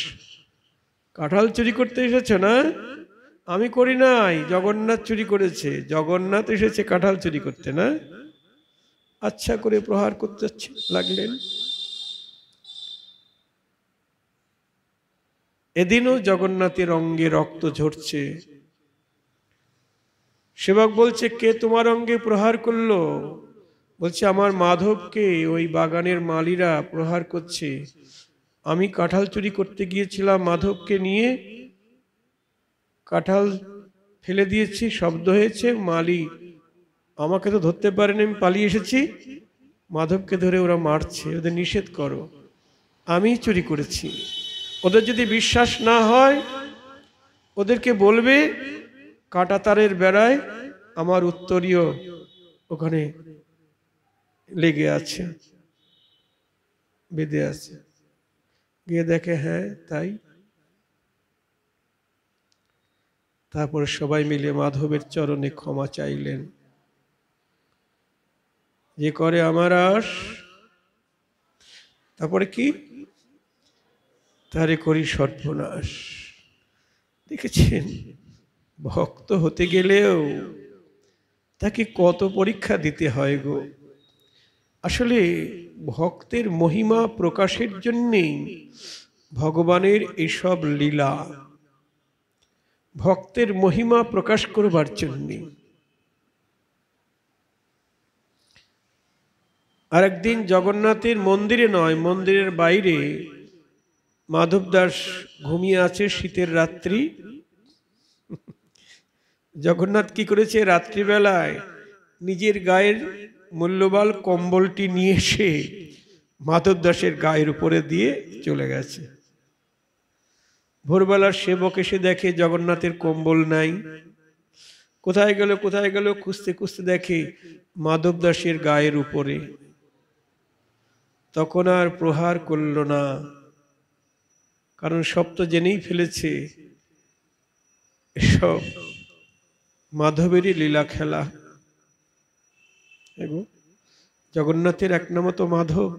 কাঁঠাল চুরি করতে এসেছে না? আমি করি নাই, জগন্নাথ চুরি করেছে। জগন্নাথ এসেছে কাঁঠাল চুরি করতে না? আচ্ছা করে প্রহার করতে লাগলেন। এদিনও জগন্নাথের অঙ্গে রক্ত ঝরছে। সেবক বলছে, কে তোমার অঙ্গে প্রহার করলো? বলছে, আমার মাধবকে ওই বাগানের মালিরা প্রহার করছে। আমি কাঁঠাল চুরি করতে গিয়েছিলাম, মাধবকে নিয়ে কাঁঠাল ফেলে দিয়েছি, শব্দ হয়েছে, মালি আমাকে তো ধরতে পারেনি, আমি পালিয়ে এসেছি, মাধবকে ধরে ওরা মারছে, ওদের নিষেধ করো, আমি চুরি করেছি। ওদের যদি বিশ্বাস না হয়, ওদেরকে বলবে কাঁটাতারের বেড়ায় আমার উত্তরীয় ওখানে লেগে আছে, বেঁধে আছে। গিয়ে দেখে হ্যাঁ তাই। তারপরে সবাই মিলে মাধবের চরণে ক্ষমা চাইলেন। যে করে আমার আশ, তারপরে কি, তারে করি সর্বনাশ। দেখেছেন, ভক্ত হতে গেলেও তাকে কত পরীক্ষা দিতে হয় গো। আসলে ভক্তের মহিমা প্রকাশের জন্যেই ভগবানের এসব লীলা, ভক্তের মহিমা প্রকাশ করবার জন্যে। আর একদিন জগন্নাথের মন্দিরে নয়, মন্দিরের বাইরে মাধব দাস ঘুমিয়ে আছে শীতের রাত্রি। জগন্নাথ কি করেছে, রাত্রিবেলায় নিজের গায়ের মূল্যবান কম্বলটি নিয়ে এসে মাধব দাসের গায়ের উপরে দিয়ে চলে গেছে। ভোরবেলার সেবক এসে দেখে জগন্নাথের কম্বল নাই। কোথায় গেল কোথায় গেল, খুঁজতে খুঁজতে দেখে মাধব দাসের গায়ের উপরে। তখন আর প্রহার করল না, কারণ সব তো জেনেই ফেলেছে এসব মাধবেরই লীলা খেলা। জগন্নাথের এক নাম তো মাধব,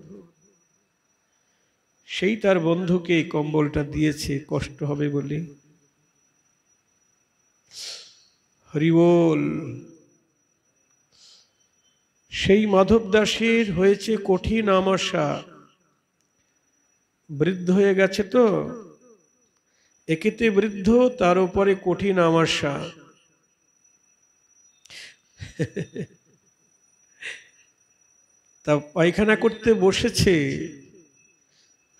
সেই তার বন্ধুকে এই কম্বলটা দিয়েছে কষ্ট হবে বলে। হরি বল। সেই মাধব দাসের হয়েছে কঠিন আমাশা, বৃদ্ধ হয়ে গেছে তো, একেতে বৃদ্ধ, তার উপরে কঠিন আমাশা। তা পায়খানা করতে বসেছে,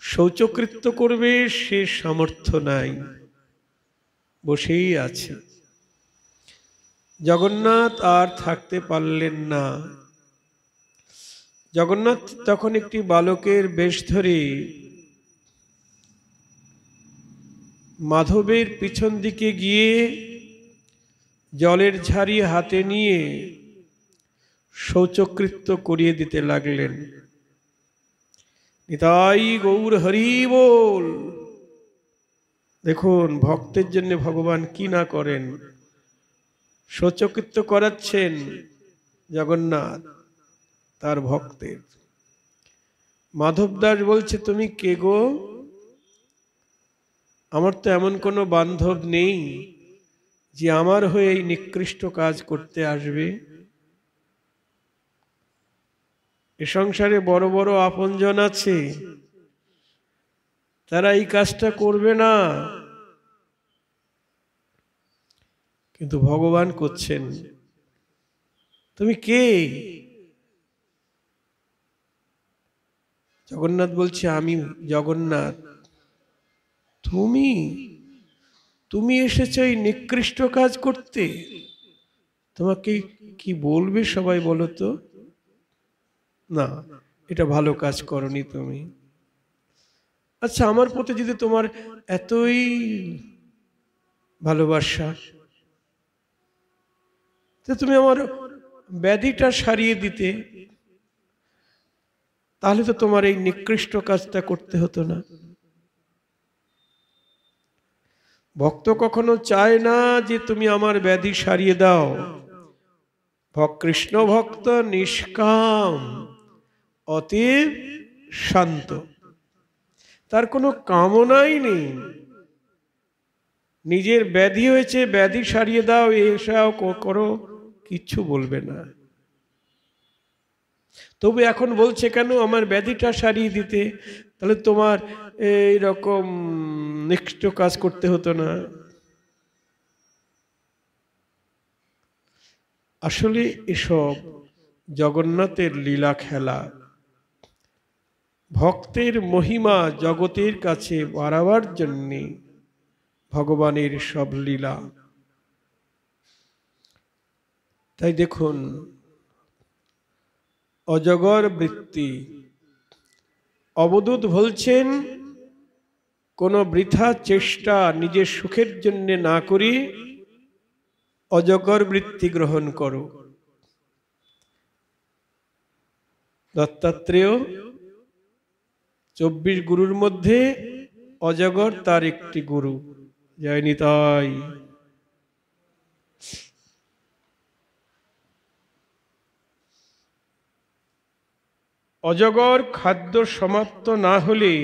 শৌচকৃত্য করবে সে সামর্থ্য নাই, বসেই আছে। জগন্নাথ আর থাকতে পারলেন না। জগন্নাথ তখন একটি বালকের বেশ ধরে মাধবের পিছন দিকে গিয়ে জলের ঝাড়ি হাতে নিয়ে শৌচকৃত্য করিয়ে দিতে লাগলেন। নিতাই গৌর হরি বল। দেখুন ভক্তের জন্য ভগবান কি না করেন। শৌচকৃত্য করাচ্ছেন জগন্নাথ তার ভক্তের। মাধব দাস বলছে, তুমি কে গো? আমার তো এমন কোনো বান্ধব নেই যে আমার হয়ে এই নিকৃষ্ট কাজ করতে আসবে। এ সংসারে বড় বড় আপনজন আছে, তারা এই কাজটা করবে না। কিন্তু ভগবান করছেন, তুমি কে? জগন্নাথ বলছে, আমি জগন্নাথ। তুমি তুমি এসেছো এই নিকৃষ্ট কাজ করতে? তোমাকে কি বলবে সবাই বলো তো? না, এটা ভালো কাজ করনি তুমি। আচ্ছা, আমার প্রতি যদি তোমার এতই ভালোবাসা, তো তুমি আমার ব্যাধিটা সারিয়ে দিতে, তাহলে তো তোমার এই নিকৃষ্ট কাজটা করতে হতো না। ভক্ত কখনো চায় না যে তুমি আমার ব্যাধি সারিয়ে দাও। কৃষ্ণ ভক্ত নিষ্কাম, অতীব শান্ত, তার কোনো কামনাই নেই। নিজের ব্যাধি হয়েছে, ব্যাধি সারিয়ে দাও, এসব করো, কিচ্ছু বলবে না। তবু এখন বলছে কেন? আমার ব্যাধিটা সারিয়ে দিতে, তাহলে তোমার এইরকম নিকৃষ্ট কাজ করতে হতো না। আসলে এসব জগন্নাথের লীলা খেলা। ভক্তের মহিমা জগতের কাছে বাড়াবার জন্যে ভগবানের সব লীলা। তাই দেখুন, অজগর বৃত্তি। অবধূত বলছেন, কোনো বৃথা চেষ্টা নিজের সুখের জন্য না করি অজগর বৃত্তি গ্রহণ করো। দত্তাত্রেয় 24 গুরুর মধ্যে অজগর তার একটি গুরু। জয় নিতাই। অজগর খাদ্য সমাপ্ত না হলে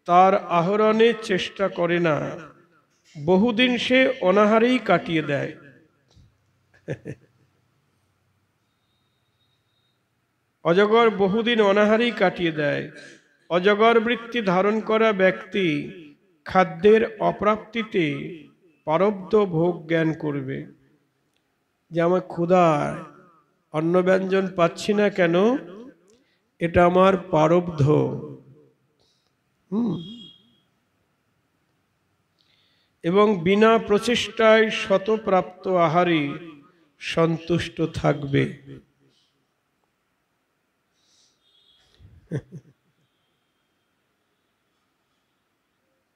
তার আহরণের চেষ্টা করে না, বহুদিন সে অনাহারেই কাটিয়ে দেয়। অজগর বহুদিন অনাহারেই কাটিয়ে দেয়। অজগর বৃত্তি ধারণ করা ব্যক্তি খাদ্যের অপ্রাপ্তিতে পারব্ধ ভোগ জ্ঞান করবে, যে আমার ক্ষুধায় অন্ন ব্যঞ্জন পাচ্ছি না কেন, এটা আমার পারব্ধ। এবং বিনা প্রচেষ্টায় শতপ্রাপ্ত আহারে সন্তুষ্ট থাকবে।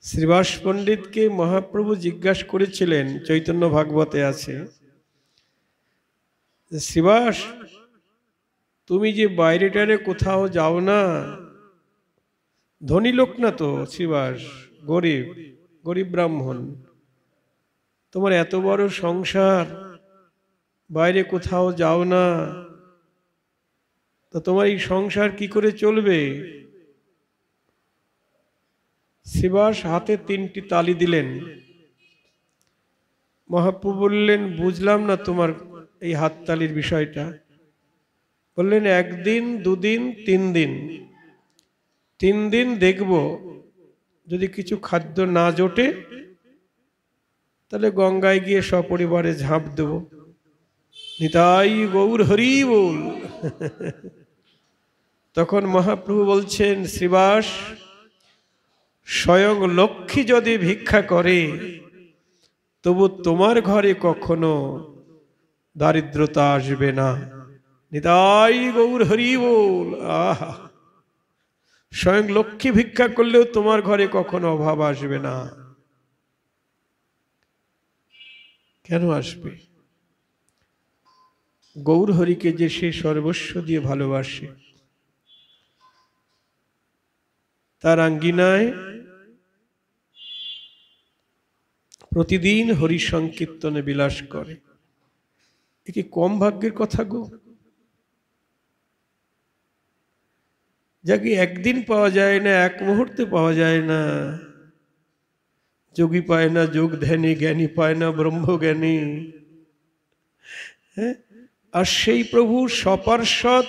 শ্রীবাস পণ্ডিতকে মহাপ্রভু জিজ্ঞাসা করেছিলেন, চৈতন্য ভাগবতে আছে, শ্রীবাস, তুমি যে বাইরেটারে কোথাও যাও না, ধনী লোক না তো শ্রীবাস, গরিব গরিব ব্রাহ্মণ, তোমার এত বড় সংসার, বাইরে কোথাও যাও না, তো তোমার এই সংসার কি করে চলবে? শ্রীবাস হাতে 3টি তালি দিলেন। মহাপ্রভু বললেন, বুঝলাম না তোমার এই হাততালির বিষয়টা। বললেন, 1 দিন 2 দিন 3 দিন, 3 দিন দেখব যদি কিছু খাদ্য না জোটে, তাহলে গঙ্গায় গিয়ে সপরিবারে ঝাঁপ দেব। নিতাই গৌর হরি বল। তখন মহাপ্রভু বলছেন, শ্রীবাস, স্বয়ং লক্ষ্মী যদি ভিক্ষা করে, তবু তোমার ঘরে কখনো দারিদ্রতা আসবে না। নিতাই গৌর হরি বল। আহা, স্বয়ং লক্ষ্মী ভিক্ষা করলেও তোমার ঘরে কখনো অভাব আসবে না। কেন আসবে? গৌর হরিকে যে সে সর্বস্ব দিয়ে ভালোবাসে, তার আঙ্গিনায় প্রতিদিন হরি সংকীর্তনে বিলাস করে। এ কি কম ভাগ্যের কথা গো? যাকে একদিন পাওয়া যায় না, এক মুহূর্তে পাওয়া যায় না। যোগী পায় না যোগ ধ্যানী, জ্ঞানী পায় না ব্রহ্মজ্ঞানী। হ্যাঁ, আর সেই প্রভু সপার্ষদ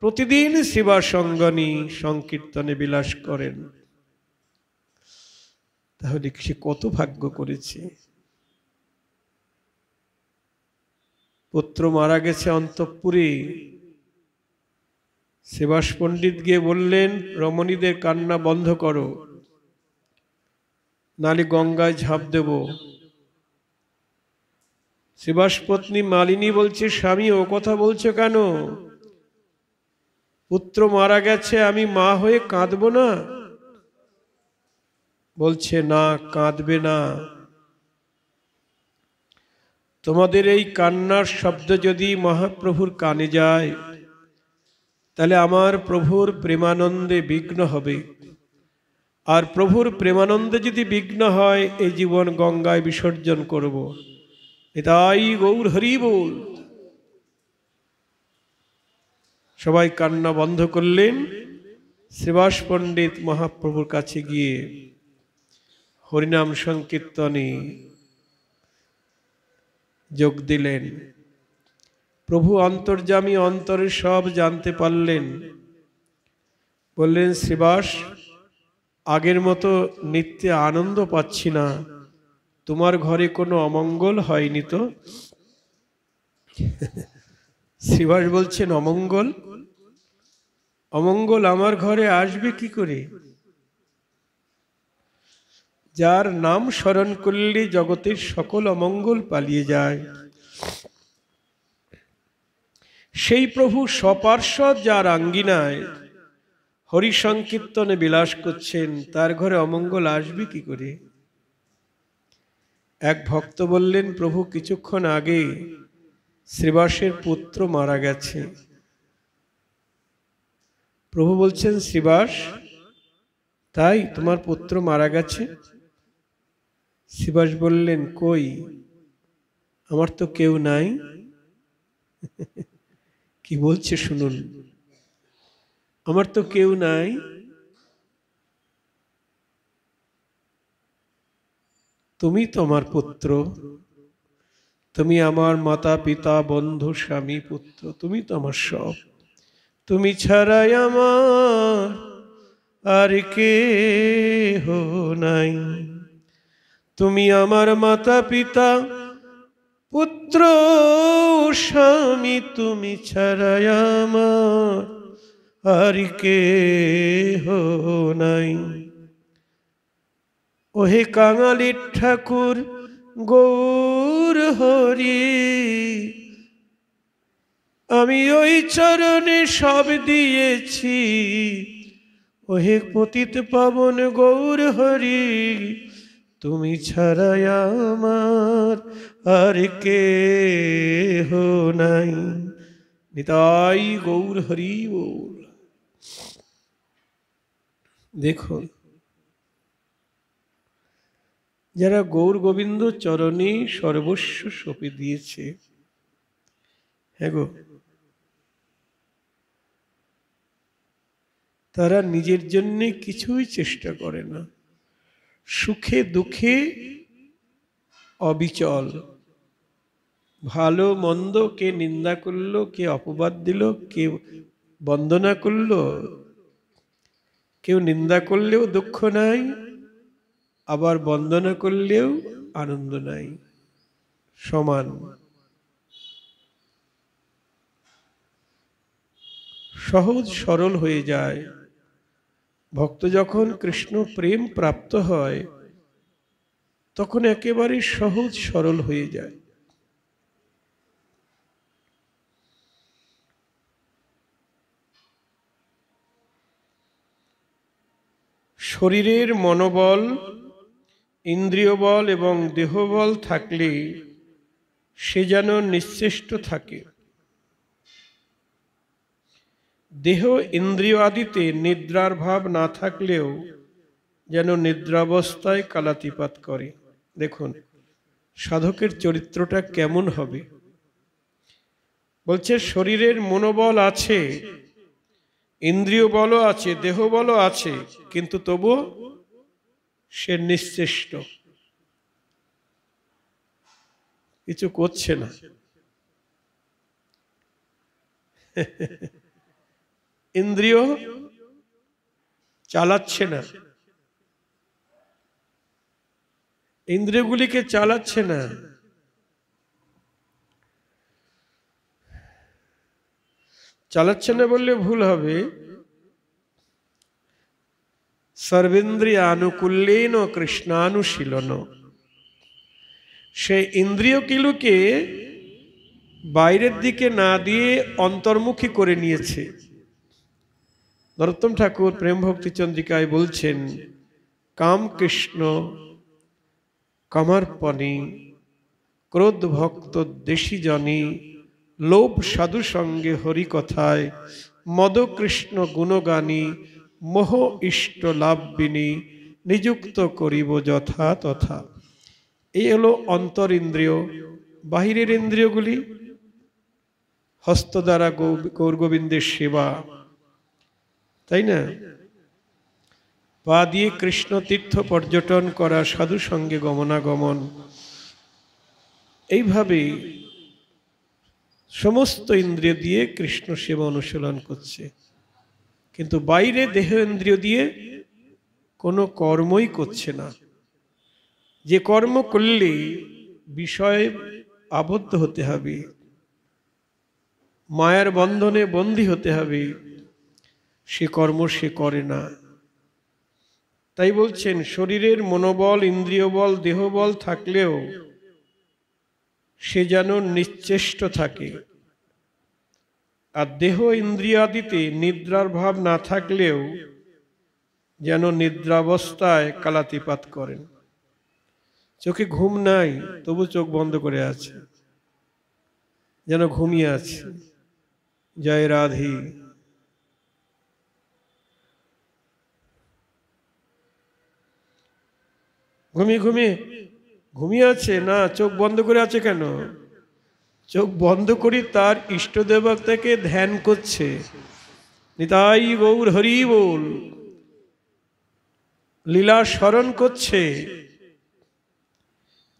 প্রতিদিন সেবা সঙ্গনী সংকীর্তনে বিলাস করেন। তাহলে সে কত ভাগ্য করেছে। পুত্র মারা গেছে অন্তঃপুরে। শ্রীবাস পণ্ডিত গিয়ে বললেন, রমণীদের কান্না বন্ধ করো, নালে গঙ্গায় ঝাঁপ দেব। শ্রীবাস পত্নী মালিনী বলছে, স্বামী ও কথা বলছো কেন? পুত্র মারা গেছে, আমি মা হয়ে কাঁদবো না? বলছে, না, কাঁদবে না। তোমাদের এই কান্নার শব্দ যদি মহাপ্রভুর কানে যায়, তাহলে আমার প্রভুর প্রেমানন্দে বিঘ্ন হবে। আর প্রভুর প্রেমানন্দে যদি বিঘ্ন হয়, এই জীবন গঙ্গায় বিসর্জন করব। এটাই গৌর হরি বল। সবাই কান্না বন্ধ করলেন। শ্রীবাস পণ্ডিত মহাপ্রভুর কাছে গিয়ে হরিনাম সংকীর্তনে যোগ দিলেন। প্রভু অন্তর্যামী, অন্তরে সব জানতে পারলেন। বললেন, শ্রীবাস, আগের মতো নিত্যে আনন্দ পাচ্ছি না। তোমার ঘরে কোনো অমঙ্গল হয়নি তো? শ্রীবাস বলছেন, অমঙ্গল? অমঙ্গল আমার ঘরে আসবে কি করে? যার নাম স্মরণ করলে জগতের সকল অমঙ্গল পালিয়ে যায়, সেই প্রভু স্বপার্শ্বদ যার আঙ্গিনায় হরি সংকীর্তনে বিলাস করছেন, তার ঘরে অমঙ্গল আসবে কি করে? এক ভক্ত বললেন, প্রভু কিছুক্ষণ আগে শ্রীবাসের পুত্র মারা গেছে। প্রভু বলছেন, শ্রীবাস, তাই তোমার পুত্র মারা গেছে? শ্রীবাস বললেন, কই, আমার তো কেউ নাই। কি বলছে শুনুন, আমার তো কেউ নাই। তুমি তো আমার পুত্র, তুমি আমার মাতা পিতা বন্ধু স্বামী পুত্র, তুমি তো আমার সব। তুমি ছাড়াই আমার আর কেহ নাই। তুমি আমার মাতা পিতা পুত্র স্বামী, তুমি ছাড়াই আমার আর কেহ নাই। ওহে কাঙালির ঠাকুর গৌর হরি, আমি ওই চরণে সব দিয়েছি। ওহে পতিত পাবন গৌর হরি, তুমি ছাড়াই আমার আর কেহ নাই। নিতাই গৌর হরি বল। দেখুন, যারা গৌর গোবিন্দ চরণে সর্বস্ব সঁপে দিয়েছে, হ্যাঁ গো, তারা নিজের জন্য কিছুই চেষ্টা করে না। সুখে দুঃখে অবিচল। ভালো মন্দ, কে নিন্দা করলো, কে অপবাদ দিল, কে বন্দনা করলো, কেউ নিন্দা করলেও দুঃখ নাই, আবার বন্দনা করলেও আনন্দ নাই, সমান। সহজ সরল হয়ে যায়। ভক্ত যখন কৃষ্ণ প্রেম প্রাপ্ত হয়, তখন একেবারে সহজ সরল হয়ে যায়। শরীরের মনোবল, ইন্দ্রিয় বল এবং দেহবল থাকলে সে যেন নিশ্চেষ্ট থাকে। দেহ ইন্দ্রিয় আদিতে নিদ্রার ভাব না থাকলেও যেন নিদ্রাবস্থায় কালাতিপাত করে। দেখুন সাধকের চরিত্রটা কেমন হবে। বলছে শরীরের মনোবল আছে, ইন্দ্রিয় বলও আছে, দেহ বলও আছে, কিন্তু তবুও সে নিশ্চেষ্ট, কিছু করছে না। ইন্দ্রিয় চালাচ্ছে না, ইন্দ্রিয়গুলিকে চালাচ্ছে না। চালাচ্ছে না বললে ভুল হবে। সর্বেন্দ্রিয়ানুকূল্যেন কৃষ্ণানুশীলন, সে ইন্দ্রিয়গুলোকে বাইরের দিকে না দিয়ে অন্তর্মুখী করে নিয়েছে। নরোত্তম ঠাকুর প্রেম ভক্তি চন্দ্রিকায় বলছেন, কাম কৃষ্ণ কামার্পণী, ক্রোধ ভক্ত দেশী জনী, লোভ সাধু সঙ্গে হরি কথায়, মদ কৃষ্ণ গুণগানী, মোহ ইষ্ট লাভবিনী, নিযুক্ত করিব যথা তথা। এই হলো অন্তর ইন্দ্রিয়। বাহিরের ইন্দ্রিয়গুলি হস্ত দ্বারা গৌরগোবিন্দের সেবা, তাই না? পা দিয়ে কৃষ্ণ তীর্থ পর্যটন করা, সাধু সঙ্গে গমনাগমন, এইভাবে সমস্ত ইন্দ্রিয় দিয়ে কৃষ্ণ সেবা অনুশীলন করছে। কিন্তু বাইরে দেহ ইন্দ্রিয় দিয়ে কোনো কর্মই করছে না। যে কর্ম করলে বিষয়ে আবদ্ধ হতে হবে, মায়ার বন্ধনে বন্দী হতে হবে, সে কর্ম সে করে না। তাই বলছেন, শরীরের মনোবল, ইন্দ্রিয় বল, দেহবল থাকলেও সে যেন নিশ্চেষ্ট থাকে। আর দেহ ইন্দ্রিয়াদিতে নিদ্রার ভাব না থাকলেও যেন নিদ্রাবস্থায় কালাতিপাত করেন। চোখে ঘুম নাই, তবু চোখ বন্ধ করে আছে, যেন ঘুমিয়ে আছে। জয় রাধে। ঘুমিয়ে আছে না, চোখ বন্ধ করে আছে কেন? চোখ বন্ধ করি তার ইষ্ট দেবতাকে ধ্যান করছে। নিতাই গৌর হরি বল, লীলা স্মরণ করছে,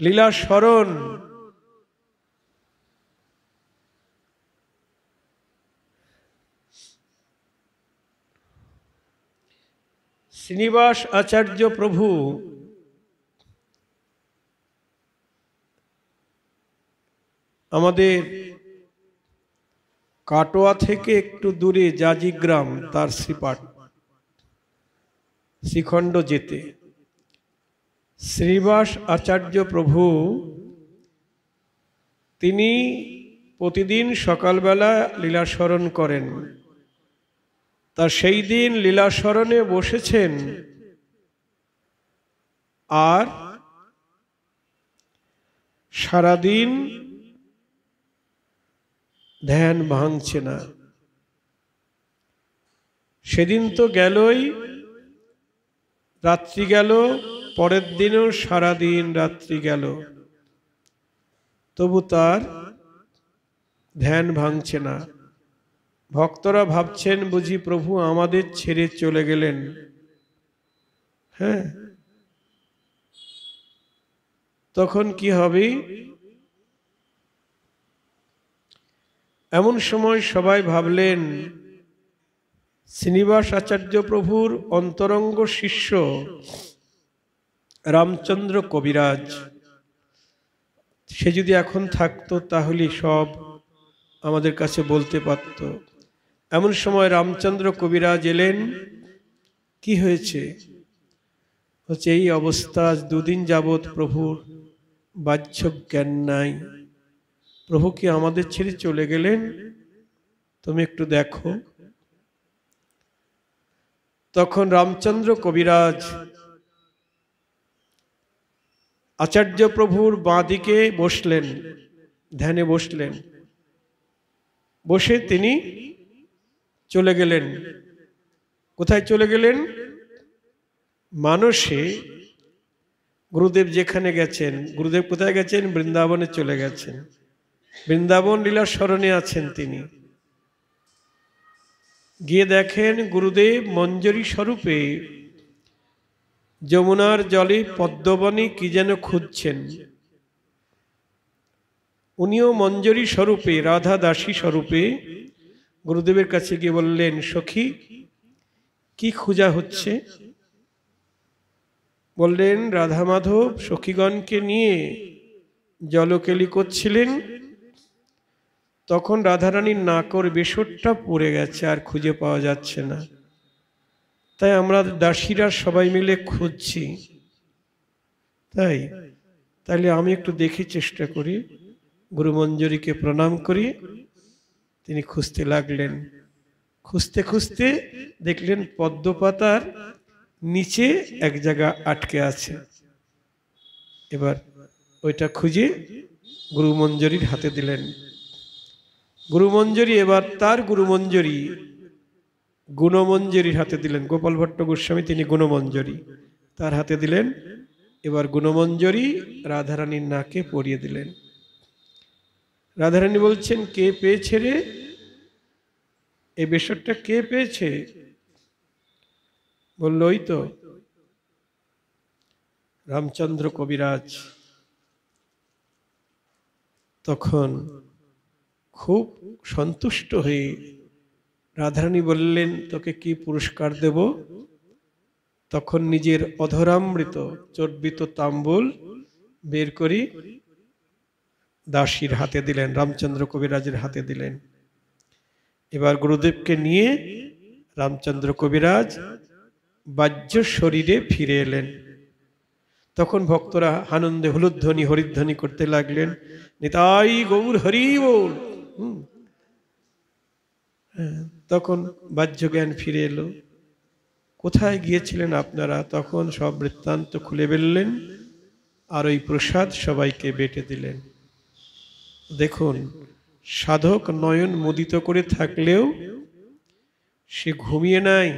লীলা স্মরণ। শ্রীনিবাস আচার্য প্রভু আমাদের কাটোয়া থেকে একটু দূরে জাজিগ্রাম, তার শ্রীপাঠ, শ্রীখণ্ড যেতে শ্রীনিবাস আচার্য প্রভু তিনি প্রতিদিন সকালবেলা লীলা স্মরণ করেন। তা সেই দিন লীলা স্মরণে বসেছেন, আর সারাদিন ধ্যান ভাঙছে না। সেদিন তো গেলই, রাত্রি গেল, পরের দিনও সারাদিন রাত্রি গেল, তবু তার ধ্যান ভাঙছে না। ভক্তরা ভাবছেন বুঝি প্রভু আমাদের ছেড়ে চলে গেলেন। হ্যাঁ, তখন কি হবে? এমন সময় সবাই ভাবলেন, শ্রীনিবাস আচার্য প্রভুর অন্তরঙ্গ শিষ্য রামচন্দ্র কবিরাজ, সে যদি এখন থাকতো তাহলে সব আমাদের কাছে বলতে পারত। এমন সময় রামচন্দ্র কবিরাজ এলেন। কি হয়েছে? হচ্ছে এই অবস্থা, আজ দুদিন যাবৎ প্রভুর বাহ্য জ্ঞান নাই। প্রভু কি আমাদের ছেড়ে চলে গেলেন? তুমি একটু দেখো। তখন রামচন্দ্র কবিরাজ আচার্য প্রভুর বাঁ দিকে বসলেন, ধ্যানে বসলেন। বসে তিনি চলে গেলেন। কোথায় চলে গেলেন? মানসে। গুরুদেব যেখানে গেছেন, গুরুদেব কোথায় গেছেন? বৃন্দাবনে চলে গেছেন। বৃন্দাবন লীলা স্মরণে আছেন তিনি। গিয়ে দেখেন গুরুদেব মঞ্জরী স্বরূপে যমুনার জলে পদ্মবনে কি যেন খুঁজছেন। উনিও মঞ্জরী স্বরূপে, রাধা দাসী স্বরূপে গুরুদেবের কাছে গিয়ে বললেন, সখী কি খোঁজা হচ্ছে? বললেন, রাধা মাধব সখীগণকে নিয়ে জলকেলি করছিলেন, তখন রাধারানীর নাকর বেসরটা পড়ে গেছে, আর খুঁজে পাওয়া যাচ্ছে না। তাই আমরা দাসীরা সবাই মিলে খুঁজছি। তাইলে আমি একটু দেখি, চেষ্টা করি। গুরুমঞ্জরীকে প্রণাম করি। তিনি খুঁজতে লাগলেন। খুঁজতে খুঁজতে দেখলেন পদ্মপাতার নিচে এক জায়গা আটকে আছে। এবার ওইটা খুঁজে গুরুমঞ্জরীর হাতে দিলেন। গুরুমঞ্জরী এবার তার গুরুমঞ্জরী গুণমঞ্জরীর হাতে দিলেন। গোপাল ভট্ট গোস্বামী তিনি গুণমঞ্জরী, তার হাতে দিলেন। এবার গুণমঞ্জরী রাধারানীর নাকে পরিয়ে দিলেন। রাধারানী বলছেন, কে পেয়েছে রে এই বেসরটা, কে পেয়েছে? বলল, ওই তো রামচন্দ্র কবিরাজ। তখন খুব সন্তুষ্ট হয়ে রাধারানী বললেন, তোকে কি পুরস্কার দেব? তখন নিজের অধরামৃত চর্বিত তাম্বুল বের করি দাসীর হাতে দিলেন, রামচন্দ্র কবিরাজের হাতে দিলেন। এবার গুরুদেবকে নিয়ে রামচন্দ্র কবিরাজ বাহ্য শরীরে ফিরে এলেন। তখন ভক্তরা আনন্দে হুলুধ্বনি হরিধ্বনি করতে লাগলেন, নিতাই গৌর হরি বল। তখন বাহ্য জ্ঞান ফিরে এলো। কোথায় গিয়েছিলেন আপনারা? তখন সব বৃত্তান্ত খুলে ফেললেন, আর ওই প্রসাদ সবাইকে বেটে দিলেন। দেখুন, সাধক নয়ন মুদিত করে থাকলেও সে ঘুমিয়ে নাই,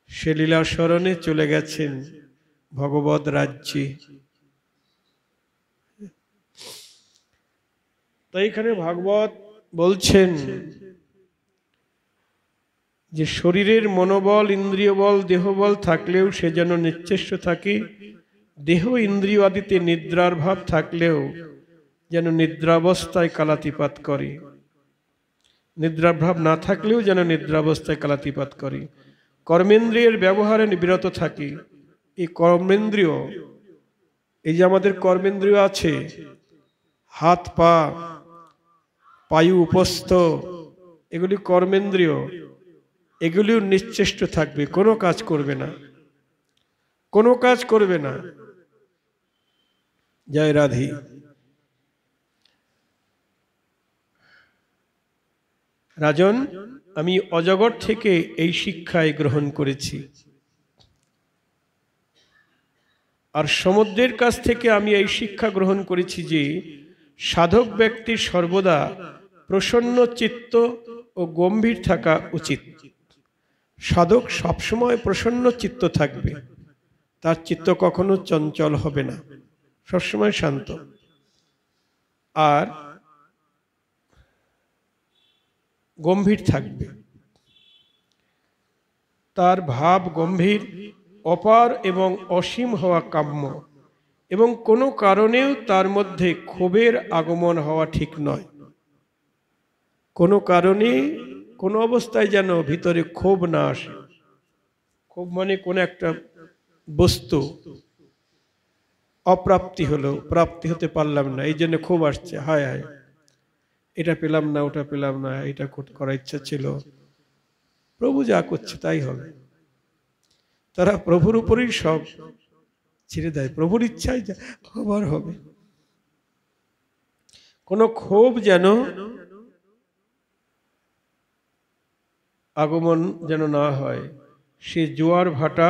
সে লীলা স্মরণে চলে গেছেন ভগবদ রাজ্যে। তাই এখানে ভাগবত বলছেন যে শরীরের মনোবল, ইন্দ্রিয় বল, দেহবল থাকলেও সে যেন নিশ্চেষ্ট থাকে। দেহ ইন্দ্রিয় আদিতে নিদ্রার ভাব থাকলেও যেন নিদ্রাবস্থায় কালাতিপাত করে, নিদ্রার ভাব না থাকলেও যেন নিদ্রাবস্থায় কালাতিপাত করে। কর্মেন্দ্রিয়ের ব্যবহারে বিরত থাকে। এই কর্মেন্দ্রিয়, এই যে আমাদের কর্মেন্দ্রিয় আছে, হাত পা, পায়ু উপস্থ, এগুলি কর্মেন্দ্রিয়, এগুলিও নিশ্চেষ্ট থাকবে, কোনো কাজ করবে না, কোনো কাজ করবে না। জয় রাধে। রাজন, আমি অজগর থেকে এই শিক্ষায় গ্রহণ করেছি, আর সমুদ্রের কাছ থেকে আমি এই শিক্ষা গ্রহণ করেছি যে সাধক ব্যক্তির সর্বদা প্রসন্ন চিত্ত ও গম্ভীর থাকা উচিত। সাধক সবসময় প্রসন্ন চিত্ত থাকবে, তার চিত্ত কখনো চঞ্চল হবে না, সবসময় শান্ত। আর গম্ভীর থাকবে, তার ভাব গম্ভীর, অপার এবং অসীম হওয়া কাম্য, এবং কোনো কারণেও তার মধ্যে ক্ষোভের আগমন হওয়া ঠিক নয়। কোনো কারণে, কোনো অবস্থায় যেন ভিতরে ক্ষোভ না আসে। ক্ষোভ মানে কোনো একটা বস্তু অপ্রাপ্তি হলো, প্রাপ্তি হতে পারলাম না, এই জন্য ক্ষোভ আসছে, হায় হায় এটা পেলাম না, ওটা পেলাম না, এটা করার ইচ্ছা ছিল, প্রভু যা করছে তাই হবে। তারা প্রভুর উপরেই সব ছেড়ে দেয়, প্রভুর ইচ্ছায় যা হবার হবে। কোনো ক্ষোভ যেন আগমন যেন না হয়। সে জোয়ার ভাটা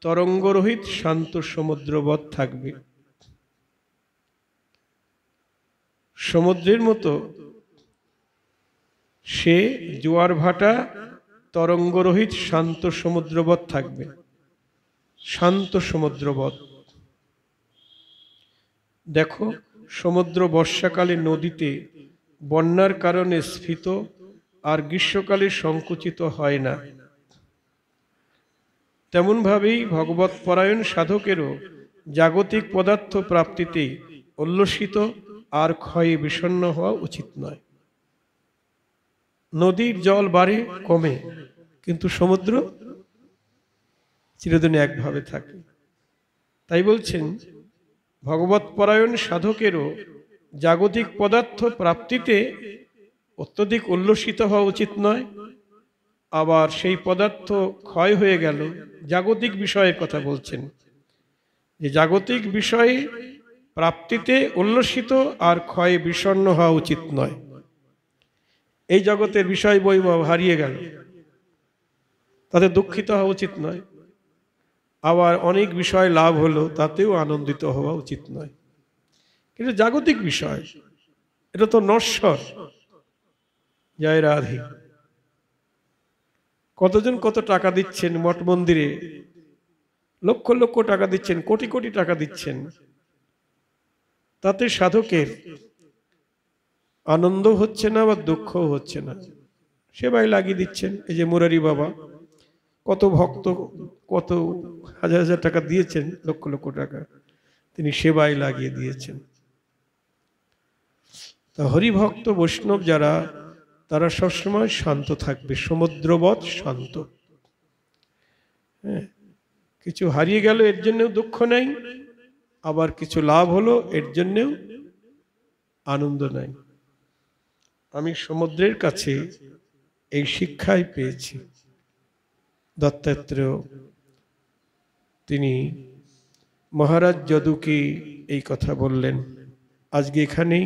তরঙ্গরহিত শান্ত সমুদ্রবৎ থাকবে। সমুদ্রের মতো সে জোয়ার ভাটা তরঙ্গরহিত শান্ত সমুদ্রবৎ থাকবে, শান্ত সমুদ্রবৎ। দেখো, সমুদ্র বর্ষাকালে নদীতে বন্যার কারণে স্ফীত, আর গ্রীষ্মকালে সংকুচিত হয় না। তেমন ভাবেই ভগবত পরায়ণ সাধকেরও জাগতিক পদার্থ প্রাপ্তিতে উল্লসিত আর ক্ষয়ে বিষণ্ণ হওয়া উচিত নয়। নদীর জল বাড়ে কমে, কিন্তু সমুদ্র চিরদিন একভাবে থাকে। তাই বলছেন ভগবত পরায়ণ সাধকেরও জাগতিক পদার্থ প্রাপ্তিতে অত্যধিক উল্লসিত হওয়া উচিত নয়, আবার সেই পদার্থ ক্ষয় হয়ে গেল, জাগতিক বিষয়ের কথা বলছেন, যে জাগতিক বিষয়ে প্রাপ্তিতে উল্লসিত আর ক্ষয়ে বিষণ্ণ হওয়া উচিত নয়। এই জগতের বিষয় বৈভব হারিয়ে গেল, তাতে দুঃখিত হওয়া উচিত নয়। আবার অনেক বিষয় লাভ হলো, তাতেও আনন্দিত হওয়া উচিত নয়। কিন্তু জাগতিক বিষয়, এটা তো নশ্বর। জয় রাধে। কতজন কত টাকা দিচ্ছেন মঠ মন্দিরে, লক্ষ লক্ষ টাকা দিচ্ছেন, কোটি কোটি টাকা দিচ্ছেন, তাতে সাধকের আনন্দ হচ্ছে না বা দুঃখও হচ্ছে না, সেবায় লাগিয়ে দিচ্ছেন। এই যে মুরারি বাবা, কত ভক্ত কত হাজার হাজার টাকা দিয়েছেন, লক্ষ লক্ষ টাকা তিনি সেবায় লাগিয়ে দিয়েছেন। তা হরিভক্ত বৈষ্ণব যারা, তারা সবসময় শান্ত থাকবে, সমুদ্রবৎ শান্ত। হ্যাঁ, কিছু হারিয়ে গেল এর জন্যও দুঃখ নেই, আবার কিছু লাভ হলো এর জন্যও আনন্দ নাই। আমি সমুদ্রের কাছে এই শিক্ষাই পেয়েছি। দত্তাত্রেয় তিনি মহারাজ যদুকে এই কথা বললেন। আজকে এখানেই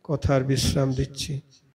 কথার বিশ্রাম দিচ্ছি।